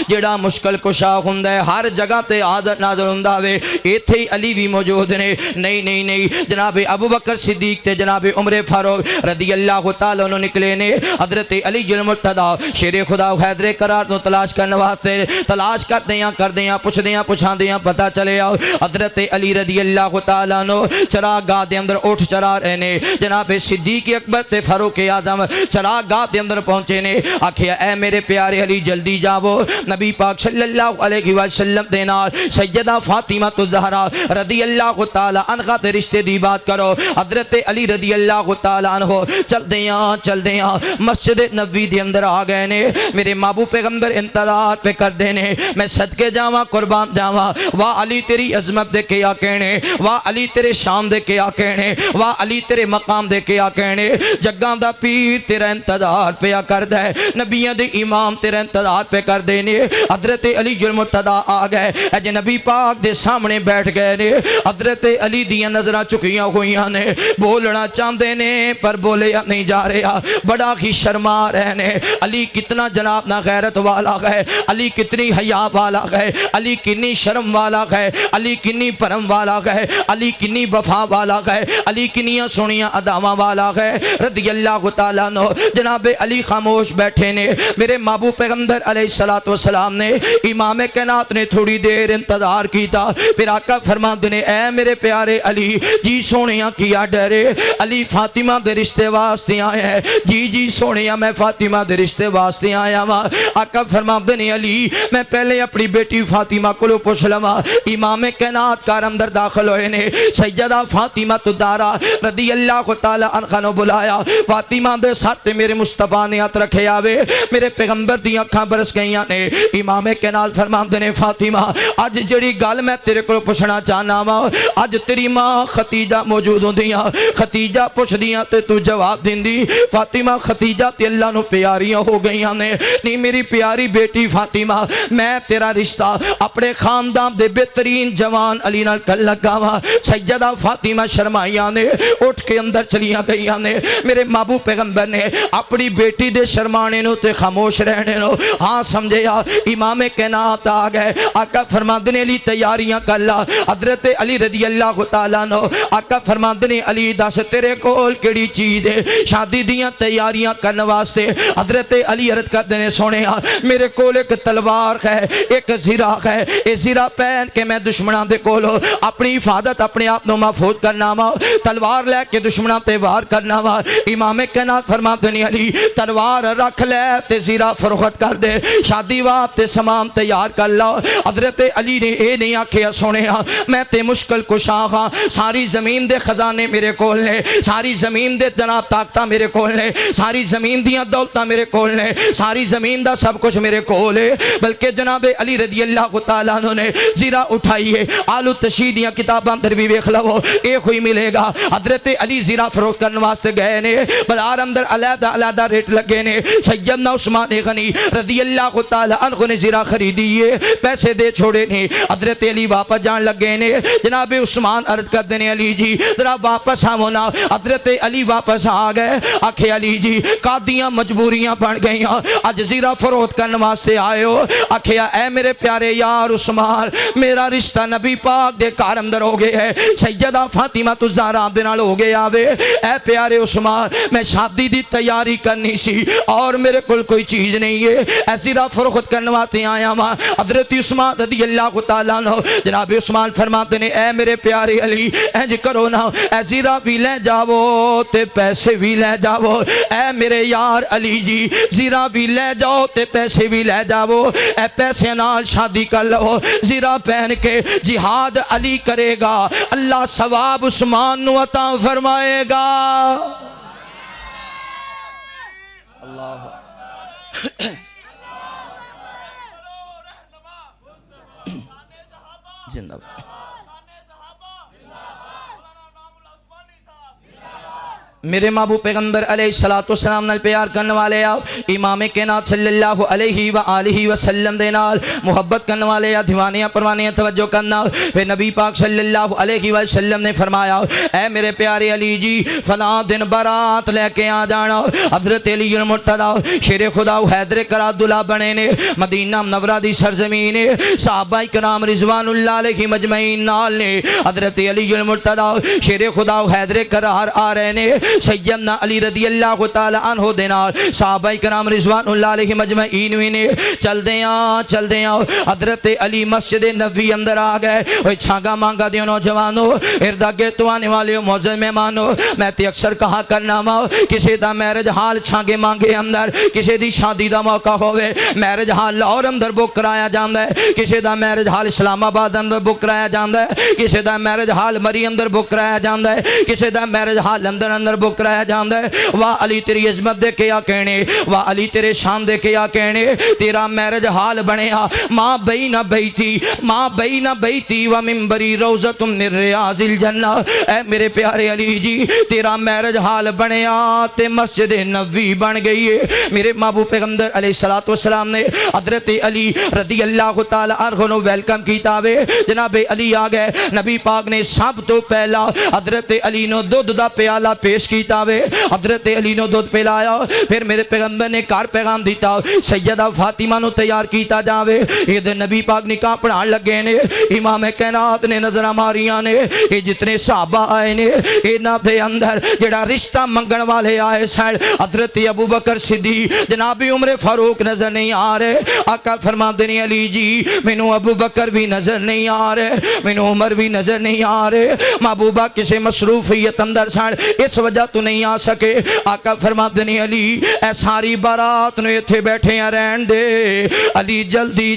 Speaker 2: جڑا مشکل کشا ہوندا ہے ہر جگہ تے حاضر ناظر ہوندا وے، ایتھے ہی علی بھی موجود نے. نہیں نہیں نہیں، جناب ابو بکر صدیق تے جناب عمر فاروق رضی اللہ تعالیٰ عنہ نکلے نے حضرت علی المرتضی شیر خدا و حیدر کرار نو تلاش کرنے واسطے. تلاش کردیاں پوچھاندیاں پتہ چلے حضرت علی رضی اللہ تعالیٰ عنہ چراغ گاہ دے اندر اٹھ چرا رہے نے. جناب صدیق اکبر تے فاروق اعظم چراغ گاہ دے اندر پہنچے نے. آکھیا اے میرے پیارے علی جلدی جاؤ، نبی پاک صلی اللہ علیہ وسلم دے نال سیدہ فاطمہ الزہرا رضی اللہ تعالی عنہا تے رشتے دی بات کرو. حضرت علی رضی اللہ تعالی عنہ چل دیاں مسجد نبوی دے اندر آ گئے نے. میرے محبوب پیغمبر انتظار پہ کر دینے، میں صدقے جاواں قربان جاواں. واہ علی تیری عظمت دے کے آ کہنے، واہ علی تیرے شان دے کے آ کہنے، واہ علی تیرے مقام دے کے آ کہنے. جگاں دا پیر تیرا انتظار پہ آ کر دے، نبیاں دے امام تیرا انتظار پہ کر دینے. حضرت علی المرتضی آ گئے، اج نبی پاک دے سامنے بیٹھ گئے نے. حضرت علی دیاں نظرہ چکیاں ہوئیاں نے، بولنا چاہتے نے پر بولیا نہیں جا رہا، بڑا ہی شرما رہے نے. علی کتنا جناب نہ غیرت والا ہے، علی کتنی حیا والا ہے، علی کنی شرم والا ہے، علی کنی پرم والا ہے، علی کنی وفا والا ہے، علی کنیاں سونیاں اداواں والا ہے رضی اللہ تعالیٰ عنہ. جناب علی خاموش بیٹھے نے. میرے محبوب پیغمبر علیہ السلام نے امام کائنات نے تھوڑی دیر انتظار کیتا، پھر آقا فرماندے نے اے میرے پیارے علی جی سونیاں کیا ڈرے، علی فاطمہ دے رشتے واسطے آئے ہیں. جی سونیاں میں فاطمہ دے رشتے واسطے آیا ہاں. آقا فرماندے نے علی میں پہلے اپنی بیٹی فاطمہ کو پوچھ لواں. امام کائنات کار اندر داخل ہوئے نے. سیدہ فاطمہ الزہرا رضی اللہ تعالی عنہا نو بلایا. فاطمہ دے ساتھ میرے مصطفیٰ نے ہاتھ رکھے آوے، میرے پیغمبر دی اکھاں برس گئیاں نے. امام کائنات فرماندے نے فاطمہ اج جڑی گل میں تیرے کو پوچھنا چاہنا وا، اج تیری ماں خدیجہ موجود ہوندیاں، خدیجہ پوچھدیاں تے تو جواب دیندی. فاطمہ خدیجہ تے اللہ نو پیاریاں ہو گئیاں نے. نہیں میری پیاری بیٹی فاطمہ، میں تیرا رشتہ اپنے خاندان دے بہترین جوان علی نال کر لگا وا. سیدہ فاطمہ شرمائیاں نے اٹھ کے اندر چلیاں گئیاں نے. میرے محبوب پیغمبر نے اپنی بیٹی دے شرمانے نو تے خاموش رہنے نو ہاں سمجھیا. امام کائنات آ گئے. آقا فرماندے نے علی تیاریاں کر لا. حضرت علی رضی اللہ تعالیٰ عنہ آقا فرماندے نے علی دس تیرے کول کیڑی چیز ہے شادی دیاں تیاریاں کرنے واسطے. حضرت علی عرض کردے نے سونیا میرے کول ایک تلوار ہے، ایک زرہ ہے، اے زرہ پہن کے میں دشمناں دے کولو اپنی حفاظت اپنے آپ نو محفوظ کرنا وا، تلوار لے کے دشمناں تے وار کرنا وا. امام کائنات فرماتے نے علی تلوار رکھ لے تے زرہ فروخت کر دے، شادی واسطے سامان تیار کر لو. حضرت علی نے اے نہیں آکھیا سونیا میں تے مشکل کشا ہاں، ساری زمین دے خزانے میرے کول نے، ساری زمین دے جناب طاقتاں میرے کول نے، ساری زمین دیاں دولتاں میرے کول نے، ساری زمین دا سب کچھ میرے کول ہے. بلکہ جناب علی رضی اللہ تعالیٰ عنہ نے زرہ اٹھائی ہے. آلو تشہید دیاں کتاباں در بھی ویکھ لو اے کوئی ملے گا. حضرت علی زرہ فروخت کرنے واسطے گئے نے، بازار اندر علیحدہ ریٹ لگے نے. سیدنا عثمان غنی رضی اللہ تعالیٰ عنہ نے زرہ خریدی ہے، پیسے دے چھوڑے نے. حضرت علی واپس جان لگے نے. جناب عثمان عرض کر دینے علی جی ذرا واپس آونا. حضرت علی واپس آ گئے. آکھے علی جی قادیاں مجبوریاں بن گئیاں، اج زرہ فروخت کرنے واسطے آئے ہو. آکھیا اے میرے پیارے یار عثمان میرا رشتہ نبی پاک دے کار اندر ہو گئے ہے. سیدہ سیدہ فاطمہ الزہرا دے نال ہو گیا وے اے پیارے عثمان میں شادی دی تیاری کرنی سی اور میرے کول کوئی چیز نہیں ہے ایسی راہ فروخت کرنے واتے آیا ماں حضرت عثمان رضی اللہ تعالیٰ عنہ جناب عثمان فرماتے نے اے میرے پیارے علی انج کرو نا ایسی راہ بھی لے جاؤ تے پیسے بھی لے جاؤ اے میرے یار علی جی زیرہ بھی لے جاؤ تے پیسے بھی لے جاؤ اے پیسے نال شادی کر لو زیرہ پہن کے جہاد علی کرے گا اللہ ثواب عثمان نو عطا فرمائے گا اللہ زندہ میرے محبوب پیغمبر علیہ السلام نال پیار کرنے والے آؤ امام کائنات صلی اللہ علیہ وآلہ وسلم دے نال محبت کرنے والے آؤ دیوانیاں پروانیاں توجہ کرنا پھر نبی پاک صلی اللہ علیہ وسلم نے فرمایا اے میرے پیارے علی جی فلاں دن برات لے کے آ جانا حضرت علی المرتضی شیر خدا حیدر کرات دلہ بنے نے مدینہ منورہ دی سرزمین صحابہ کرام رضوان اللہ علیہ مجمعین نال نے حضرت علی المرتضی شیر خدا حیدر کرار آ رہے نے سیدنا علی رضی اللہ تعالی عنہ دینار صحابہ کرام رضوان اللہ علیہ مجمعین نے چل دیاں حضرت علی مسجد نبوی اندر آ گئے اوہ چھانگا مانگا دیو نوجوانو ارداگے تو آنے والے معزز مہمانو میں تے اکثر کہا کرنا ماں کسی دا میرج حال چھانگے مانگے اندر کسی دی شادی دا موقع ہوئے میرج حال لاہور اندر بک کرایا جاندہ ہے کسی دا میرج حال اسلام آباد اندر بک کرایا جاندہ ہے کسی دا میرج حال مری اندر بک کرایا جاندہ ہے کسی دا میرج حال لندن اندر بک رہا جاندہ ہے واہ علی تیری عظمت دے کے یا کہنے واہ علی تیرے شان دے کے یا کہنے تیرا میرج حال بنے ماں بین بیتی و منبری روزت من ریاض الجنہ اے میرے پیارے علی جی تیرا میرج حال بنے تے مسجد نبوی بن گئی ہے میرے محبوب پیغمبر علیہ السلام نے حضرت علی رضی اللہ تعالی عنہ نو ویلکم کیتا وے جناب علی آ گئے نبی پاک نے سب تو پہلا حضرت علی نو دودھ دا پیالہ پیش کیتا وے حضرت علی نو دودھ پلایا پھر میرے پیغمبر نے کار پیغام دیتا سیدہ فاطمہ نو تیار کیتا جاوے یہ دے نبی پاک نکاح پڑھان لگے نے امام کائنات نے نظر ماریاں نے یہ جتنے صحابہ آئے نے اینا دے اندر جڑا رشتہ منگن والے آئے سائل حضرت ابو بکر صدیق جناب عمر فاروق نظر نہیں آ رہے آقا فرما دینے علی جی مینوں ابو بکر بھی نظر نہیں آ رہے مینوں عمر بھی نظر نہیں آ رہے محبوبہ کسے مصروفیت اندر سائل اس وجہ تو نہیں آ سکے آقا فرما دینے علی اے ساری بارات نے تھے بیٹھے ہیں رہن دے علی جلدی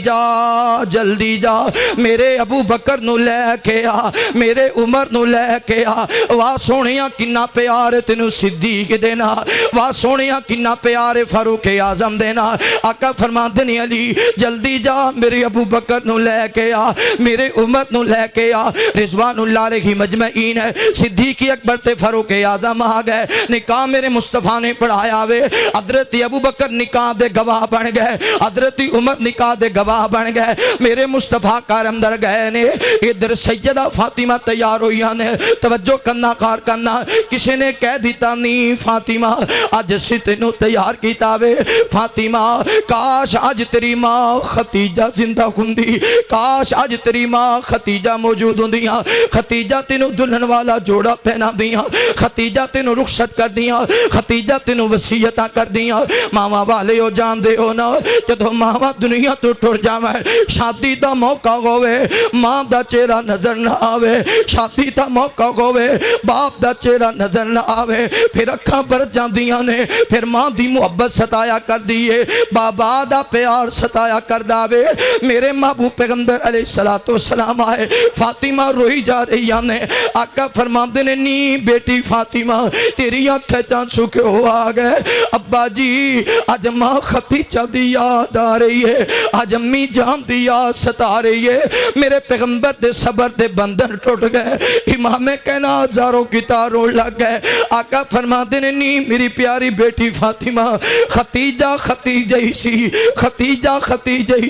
Speaker 2: جا میرے ابو بکر نو لے کے آ میرے عمر نو لے کے آ واہ سونیاں کنہ پیار تینو صدیق دینا واہ سونیاں کنہ پیار فاروق اعظم دینا آقا فرما دینے علی جلدی جا میرے ابو بکر نو لے کے آ میرے عمر نو لے کے آ رضوان اللہ علیہ مجمعین ہے صدیق اکبر تے فاروق اعظم آ گئے نکاح میرے مصطفیٰ نے پڑھایا وے حضرت ابو بکر نکاح دے گواہ بن گئے حضرت عمر نکاح دے گواہ بن گئے میرے مصطفیٰ کار اندر گئے نے ادھر سیدہ فاطمہ تیار ہوئی نے توجہ کرنا کار کرنا کسی نے کہہ دیتا نہیں فاطمہ آج سے تینوں تیار کیتا وے فاطمہ کاش آج تیری ماں ختیجہ زندہ ہندی کاش آج تیری ماں ختیجہ موجود ہندیاں ختیجہ تینوں دلہن والا جوڑا پہنا دیاں ختیجہ تینوں رخصت کر دیاں ختیجہ تینوں وصیتاں کر دیاں ماما والے ہو جان دے ہو نا جدو ماما دنیا تو ٹر جاوے شادی دا موقع ہوئے ماں دا چہرہ نظر نہ آوے شادی دا موقع ہوئے باپ دا چہرہ نظر نہ آوے پھر اکھاں پر جان دیاں نے پھر ماں دی محبت ستایا کر دیئے بابا دا پیار ستایا کر داوے میرے محبوب پیغمبر علیہ السلام آئے فاطمہ روئی جا رہی نے آقا فرما دینے نی بیٹی فاطمہ تیری آنکھیں چاند سکے ہو آگئے ابا جی آج ماں ختیجہ دی یاد آ رہی ہے آج امی جان دی یاد ستا رہی ہے میرے پیغمبر دے صبر دے بندر ٹوٹ گئے امام کہنا ہزاروں کی تاروں لگ گئے آقا فرما دینے نی میری پیاری بیٹی فاطمہ ختیجہ ہی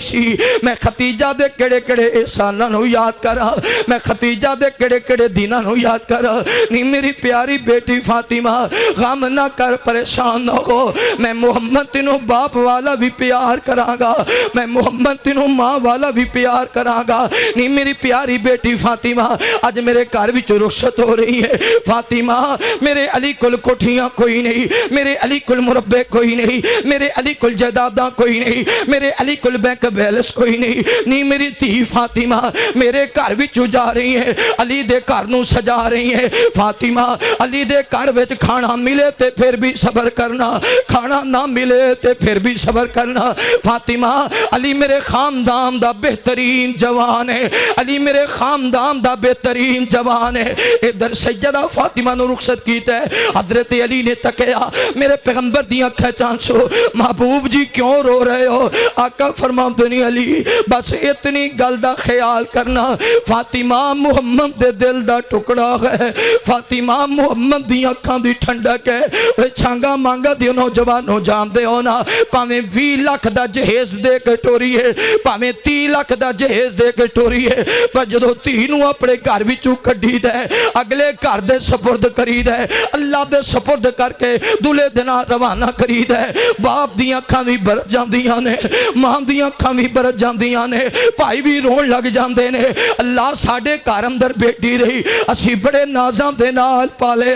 Speaker 2: سی میں ختیجہ دے کڑے کڑے احساناں نو یاد کرا میں ختیجہ دے کڑے کڑے دیناں نو یاد کرا نی میری پیاری بیٹی فاطمہ غم نہ کر پریشان نہ ہو میں محمد تینوں باپ والا بھی پیار کراں گا میں محمد تینوں ماں والا بھی پیار کراں گا نہیں میری پیاری بیٹی فاطمہ آج میرے گھر وچ رخصت ہو رہی ہے فاطمہ میرے علی کل کوٹھیاں کوئی نہیں میرے علی کل مربے کوئی نہیں میرے علی کل جائیداداں کوئی نہیں میرے علی کل بینک بیلنس کوئی نہیں میری دھی فاطمہ میرے گھر وچ جا رہی ہے علی دے گھر نوں سجا رہی ہے فاطمہ علی دے گھر وچ کھانا ملے تے پھر بھی صبر کرنا کھانا نہ ملے تے پھر بھی صبر کرنا فاطمہ علی میرے خاندان دا بہترین جوان ہے علی میرے خاندان دا بہترین جوان ہے ادھر سیدہ فاطمہ نو رخصت کیتا ہے حضرت علی نے تکیا میرے پیغمبر دی اکھاں چانسو محبوب جی کیوں رو رہے ہو آقا فرماندے نے علی بس اتنی گل دا خیال کرنا فاطمہ محمد دے دل دا ٹکڑا ہے فاطمہ محمد دی اکھاں دی ٹھنڈک ہے اے چھانگا مانگا دی نوجوانوں جان دے ہونا پاویں 20 لاکھ دا جہیز دے کے ٹوری ہے پاویں 30 لاکھ دا جہیز دے کے ٹوری ہے پر جدو تینوں اپنے گھر وچوں کڈھی دے اگلے گھر دے سپرد کری دے اللہ دے سپرد کر کے دلے دنا روانہ کری دے باپ دی اکھاں بھی برت جاندیاں نے ماں دی اکھاں بھی برت جاندیاں نے بھائی بھی رون لگ جاندے نے اللہ ساڈے گھر اندر بیٹی رہی اسی بڑے نازاں دے نال پالے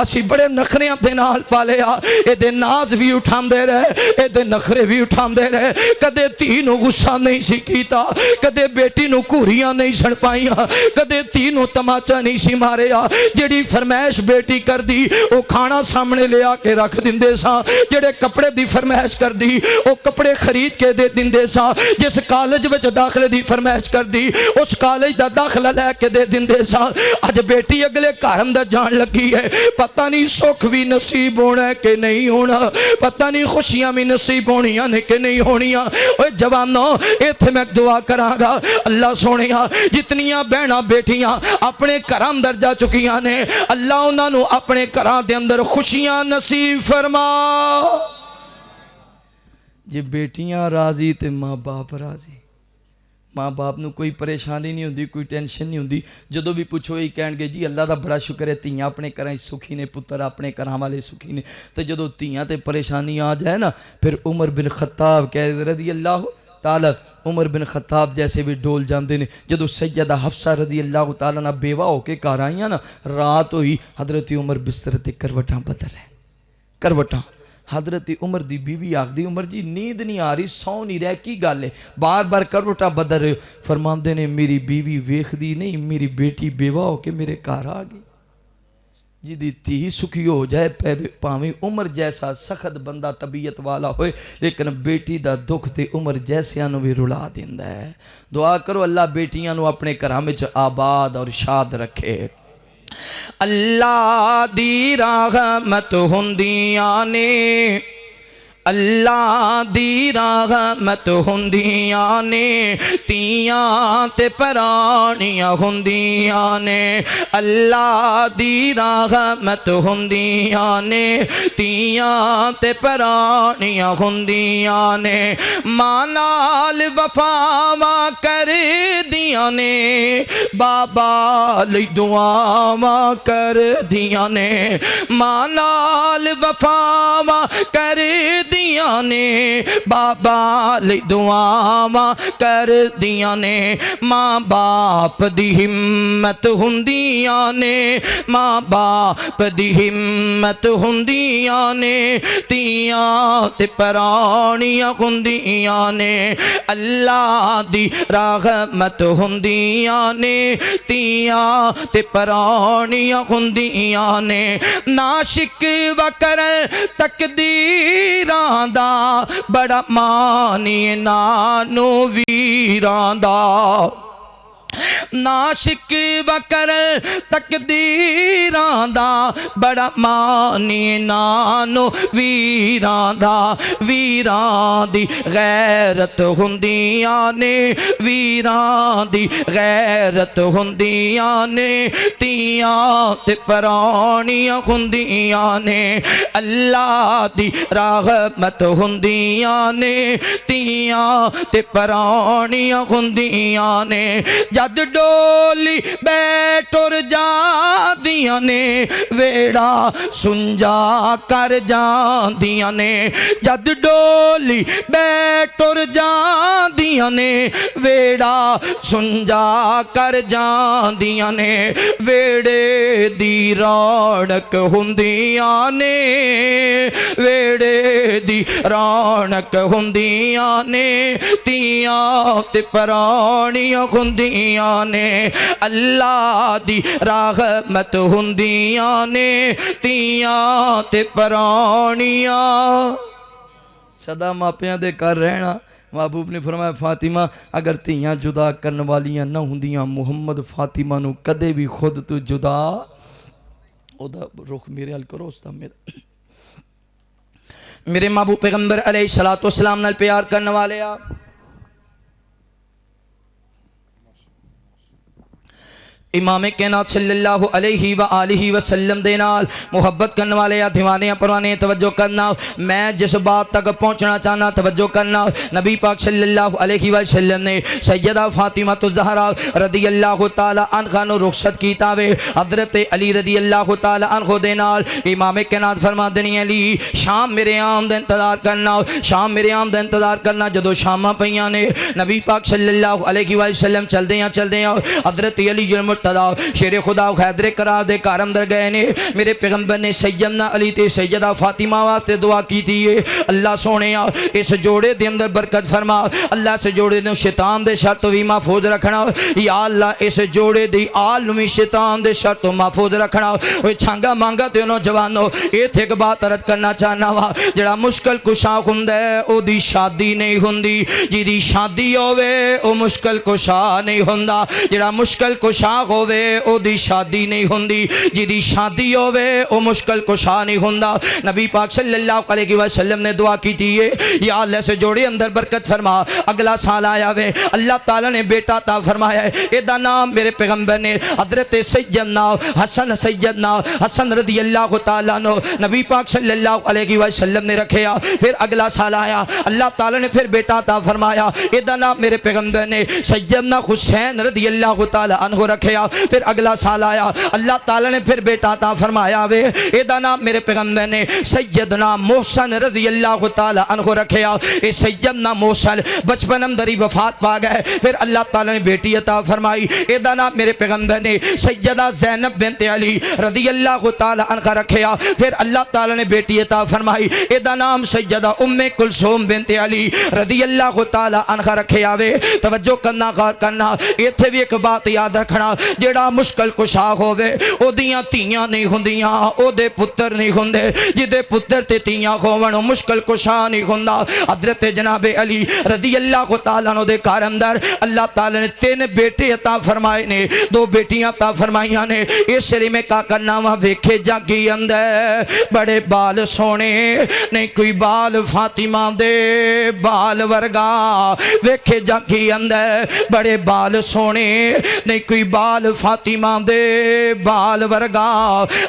Speaker 2: اسی بڑے نخریاں دے نال پالے اے دے ناز بھی اٹھاندے رہے اے دے نخرے بھی اٹھاندے رہے کدے تھی نو غصہ نہیں سی کیتا کدے بیٹی نو کوریاں نہیں سن پائیاں کدے تھی نو تماچا نہیں سی ماریا جیڑی فرمائش بیٹی کر دی او کھانا سامنے لے آ کے رکھ دیندے سا جیڑے کپڑے دی فرمائش کر دی او کپڑے خرید کے دے دیندے سا جس کالج وچ داخلے دی فرمائش کر دی اس کالج دا داخلہ لے کے دے دیندے سا اج بیٹی اگلے گھر اندر جان لگی ہے پتہ نہیں سکھ بھی نصیب ہونا ہے کہ نہیں ہونا پتہ نہیں خوشیاں بھی نصیب ہونیاں نے کہ نہیں ہونیاں اوے جوانوں ایتھے میں دعا کراں گا اللہ سونیا جتنیاں بہناں بیٹیاں اپنے گھر اندر جا چکیاں نے اللہ انہاں نو اپنے گھراں دے اندر خوشیاں نصیب فرما جے بیٹیاں راضی تے ماں باپ راضی ماں باپ نو کوئی پریشانی نہیں ہوندی کوئی ٹینشن نہیں ہوندی جدو بھی پوچھو یہ کہن گے جی اللہ دا بڑا شکر ہے تیاں اپنے گھراں سکھی نے پتر اپنے گھراں والے سکھی نے تو جدو تیاں تے پریشانی آ جائے نا پھر عمر بن خطاب کہہ رضی اللہ تعالی عمر بن خطاب جیسے بھی ڈول جاندے نے جدو سیدہ حفصہ رضی اللہ تعالی نہ بیوہ ہو کے گھر آئیاں نا رات ہوئی حضرت عمر بستر تے کروٹاں بدل ہے کروٹاں حضرت عمر دی بیوی آگ دی عمر جی نیند نہیں آ رہی سو نہیں رہ کی گالے بار بار کروٹاں بدل رہے فرماندے نے میری بیوی ویخ دی نہیں میری بیٹی بیوہ ہو کے میرے گھر آ گئی جی دی تی سکھی ہو جائے پاویں عمر جیسا سخت بندہ طبیعت والا ہوئے لیکن بیٹی دا دکھ تے عمر جیسے آنو بھی رلا دیندہ ہے دعا کرو اللہ بیٹیاں نو اپنے گھراں وچ آباد اور شاد رکھے اللہ دی رحمت ہوندیاں نے اللہ دی رحمت ہوندیاں نے تیاں تے پرانیاں ہوندیاں نے اللہ دی رحمت ہوندیاں نے تیاں تے پرانیاں ہوندیاں نے ماں نال وفاواں کر دیاں نے بابا لئی دعاواں کر دیاں نے ماں نال وفاواں کر دیاں نے بابا لئی دعاواں کر دیاں نے ماں باپ دی ہمت ہوندیاں نے ماں باپ دی ہمت ہوندیاں نے تیاں تے پرانیاں ہوندیاں نے اللہ دی رحمت ہوندیاں نے تیاں تے پرانیاں ہوندیاں نے ناشک وکرن تقدیراں دا بڑا مانی نانو ویراں دا ناشک وکر تقدیراں دا بڑا مانی نانو ویراں دا ویراں دی غیرت ہوندیاں نے ویراں دی غیرت ہوندیاں نے تیاں تے پرانیاں ہوندیاں نے اللہ دی رحمت ہوندیاں نے تیاں تے پرانیاں ہوندیاں نے جد ڈولی بیٹر جاندیاں نے ویڑا سنجا کر جاندیاں نے جد ڈولی بیٹر جاندیاں نے ویڑا سنجا کر جاندیاں نے ویڑے دی رونق ہوندیاں نے ویڑے دی رونق ہوندیاں نے تیاں تے پرانیاں ہوندیاں نے اللہ دی رحمت ہوندیاں نے تیاں تے پرانیاں سدا ماپیاں دے کر رہنا محبوب نے فرمایا فاطمہ اگر تیاں جدا کرن والیاں نہ ہوندیاں محمد فاطمہ نو کدے بھی خود تو جدا او دا رخ میرے حل کرو اس دا میرے محبوب پیغمبر علیہ السلام نال پیار کرنے والے آپ امام کائنات صلی اللہ علیہ وآلہ وسلم دے نال محبت کرنے والے یا دیوانے پروانے توجہ کرنا میں جس بات تک پہنچنا چاہنا توجہ کرنا نبی پاک صلی اللہ علیہ وسلم نے سیدہ فاطمہ الزہرا رضی اللہ تعالی عنہ نو رخصت کیتا وے حضرت علی رضی اللہ تعالی عنہ دے نال امام کائنات فرما دنی علی شام میرے آمد انتظار کرنا شام میرے آمد انتظار کرنا جدو شامہ پیاں نے نبی پاک صلی اللہ علیہ وسلم چل دیاں حضرت علی جرم شیر خدا حیدر قرار دے کارم در گئے نے میرے پیغمبر نے سیدنا علی تے سیدہ فاطمہ واسطے دعا کی تھی اللہ سونے اس جوڑے دے اندر برکت فرما اللہ سے جوڑے دے شیطان دے شر تو بھی محفوظ رکھنا یا اللہ اس جوڑے دی عالمی شیطان دے شر تو محفوظ رکھنا وہ چھانگا مانگا تے نوجوانوں یہ تھے ایک بات عرض کرنا چاہنا وا جڑا مشکل کشا ہوندا ہے او دی شادی نہیں ہوندی جی دی شادی ہووے او مشکل کشا نہیں ہوندا جڑا مشکل کشا ہووے او دی شادی نہیں ہوندی جی دی شادی ہووے او مشکل کشا نہیں ہوندا نبی پاک صلی اللہ علیہ وسلم نے دعا کی تھی یا اللہ سے جوڑے اندر برکت فرما اگلا سال آیا وے اللہ تعالیٰ نے بیٹا عطا فرمایا ہے ایدہ نام میرے پیغمبر نے حضرت سیدنا حسن رضی اللہ تعالیٰ نو نبی پاک صلی اللہ علیہ وسلم نے رکھیا پھر اگلا سال آیا اللہ تعالیٰ نے پھر بیٹا عطا فرمایا ایدہ نام میرے پیغمبر نے سیدنا حسین رضی اللہ تعالیٰ عنہ رکھیا پھر اگلا سال آیا اللہ تعالیٰ نے پھر بیٹا عطا فرمایا وے ایدہ نام میرے پیغمبر نے سیدنا محسن رضی اللہ تعالیٰ عنہ رکھیا اے سیدنا محسن بچپن اندری وفات پا گئے پھر اللہ تعالیٰ نے بیٹی عطا فرمائی ایدہ نام میرے پیغمبر نے سیدہ زینب بنت علی رضی اللہ تعالیٰ عنہ رکھیا پھر اللہ تعالیٰ نے بیٹی عطا فرمائی ایدہ نام سیدہ ام کلثوم بنت علی رضی اللہ تعالیٰ عنہ رکھیا وے توجہ کرنا غور کرنا یہ تھے بھی ایک بات یاد رکھنا جیڑا مشکل کشا ہووے او دیاں تیاں نہیں ہوندیاں او دے پتر نہیں ہوندے جدے پتر تے تیاں ہوون مشکل کشا نہیں ہوندا حضرت جناب علی رضی اللہ تعالیٰ عنہ دے کار اندر اللہ تعالیٰ نے 3 بیٹے عطا فرمائے نے 2 بیٹیاں عطا فرمائیاں نے اس شری میں کا کرنا وہاں ویکھے جاگی اندر بڑے بال سونے نہیں کوئی بال فاطمہ دے بال ورگا ویکھے جاگی اندر بڑے بال سونے نہیں کوئی بال فاطمہ دے بال ورگا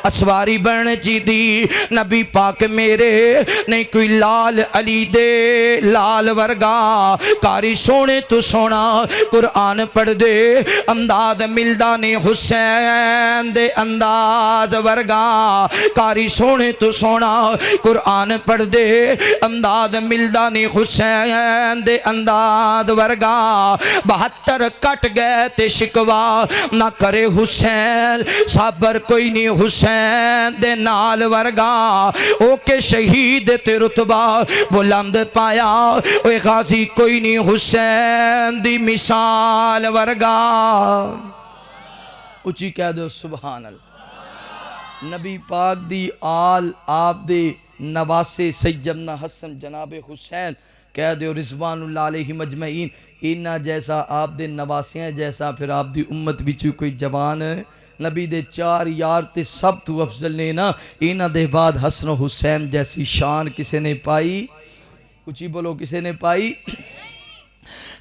Speaker 2: اسواری بن جی دی نبی پاک میرے نہیں کوئی لال علی دے لال ورگا کاری سونے تو سونا قرآن پڑھ دے انداز ملدانی حسین دے انداز ورگا کاری سونے تو سونا قرآن پڑھ دے انداز ملدانی حسین دے انداز ورگا 72 کٹ گئے تے شکوا نہ کرے حسین صبر کوئی نہیں حسین دے نال ورگا او کے شہید تے رتبہ بلند پایا اوے غازی کوئی نہیں حسین دی مثال ورگا اچھی کہہ دو سبحان اللہ نبی پاک دی آل آپ دے نواسے سیدنا حسن جناب حسین کہہ دو رضوان اللہ علیہ مجمعین اینا جیسا آپ دے نواسیاں جیسا پھر آپ دی امت بچو کوئی جوان ہے نبی دے 4 یار تے سب تو افضل نے نا اینا دے بعد حسن و حسین جیسی شان کسے نے پائی اچھی بولو کسے نے پائی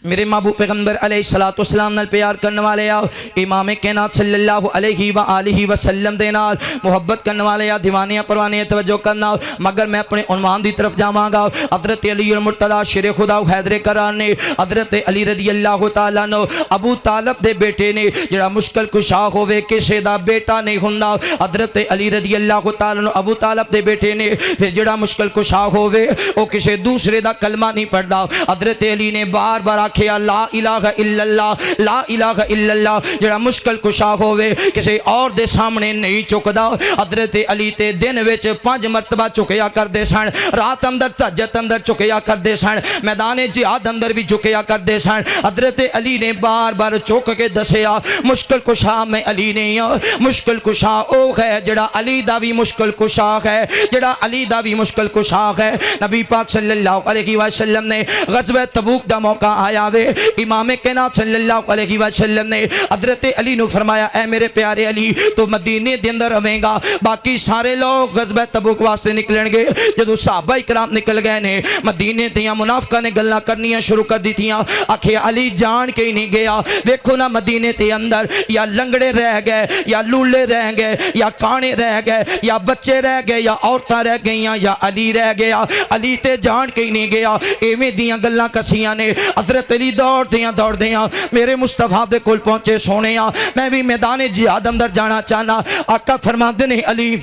Speaker 2: میرے محبوب پیغمبر علیہ السلام نال پیار کرنے والے آؤ امام کائنات صلی اللہ علیہ وآلہ وسلم دے نال محبت کرنے والے آ دیوانیاں پروانیاں توجہ کرنا مگر میں اپنے عنوان دی طرف جاواں گا حضرت علی المرتضی شیر خدا حیدر کرار نے حضرت علی رضی اللہ تعالیٰ عنہ ابو طالب دے بیٹے نے جڑا مشکل کشا ہوئے کسے دا بیٹا نہیں ہوندا حضرت علی رضی اللہ تعالیٰ عنہ ابو طالب دے بیٹے نے پھر جڑا مشکل کشا ہوئے او کسے دوسرے دا کلمہ نہیں پڑھدا حضرت علی نے بار بار آکھیا لا الہ الا اللہ لا الہ الا اللہ جڑا مشکل کشا ہوئے کسی اور دے سامنے نہیں چکدا حضرت علی تے دن وچ 5 مرتبہ چکیا کر دے سن رات اندر تہجد اندر چکیا کر دے سن میدان جہاد اندر بھی چکیا کر دے سن حضرت علی نے بار بار چک کے دسیا مشکل کشا میں علی نہیں ہوں مشکل کشا او ہے جڑا علی دا بھی مشکل کشا ہے جڑا علی دا بھی مشکل کشا ہے نبی پاک صلی اللہ علیہ وسلم نے غزوہ تبوک دا موقع آیا وے امام کائنات صلی اللہ علیہ وسلم نے حضرت علی نو فرمایا اے میرے پیارے علی تو مدینے دے اندر رہیں گا باقی سارے لوگ غزوہ تبوک واسطے نکلن گے جدو صحابہ کرام نکل گئے نے مدینے دیاں منافقہ نے گلاں کرنیاں شروع کر دی تھیاں آکھے علی جان کے ہی نہیں گیا ویکھو نا مدینے تے اندر یا لنگڑے رہ گئے یا لولے رہ گئے یا کانے رہ گئے یا بچے رہ گئے یا عورتاں رہ گئیاں یا علی رہ گیا علی تے جان کے ہی نہیں گیا ایویں دیاں گلاں کسیاں نے حضرت علی دوڑ دیاں میرے مصطفیٰ دے کول پہنچے سونےاں میں بھی میدان جہاد اندر جانا چاہنا آقا فرماندے نے علی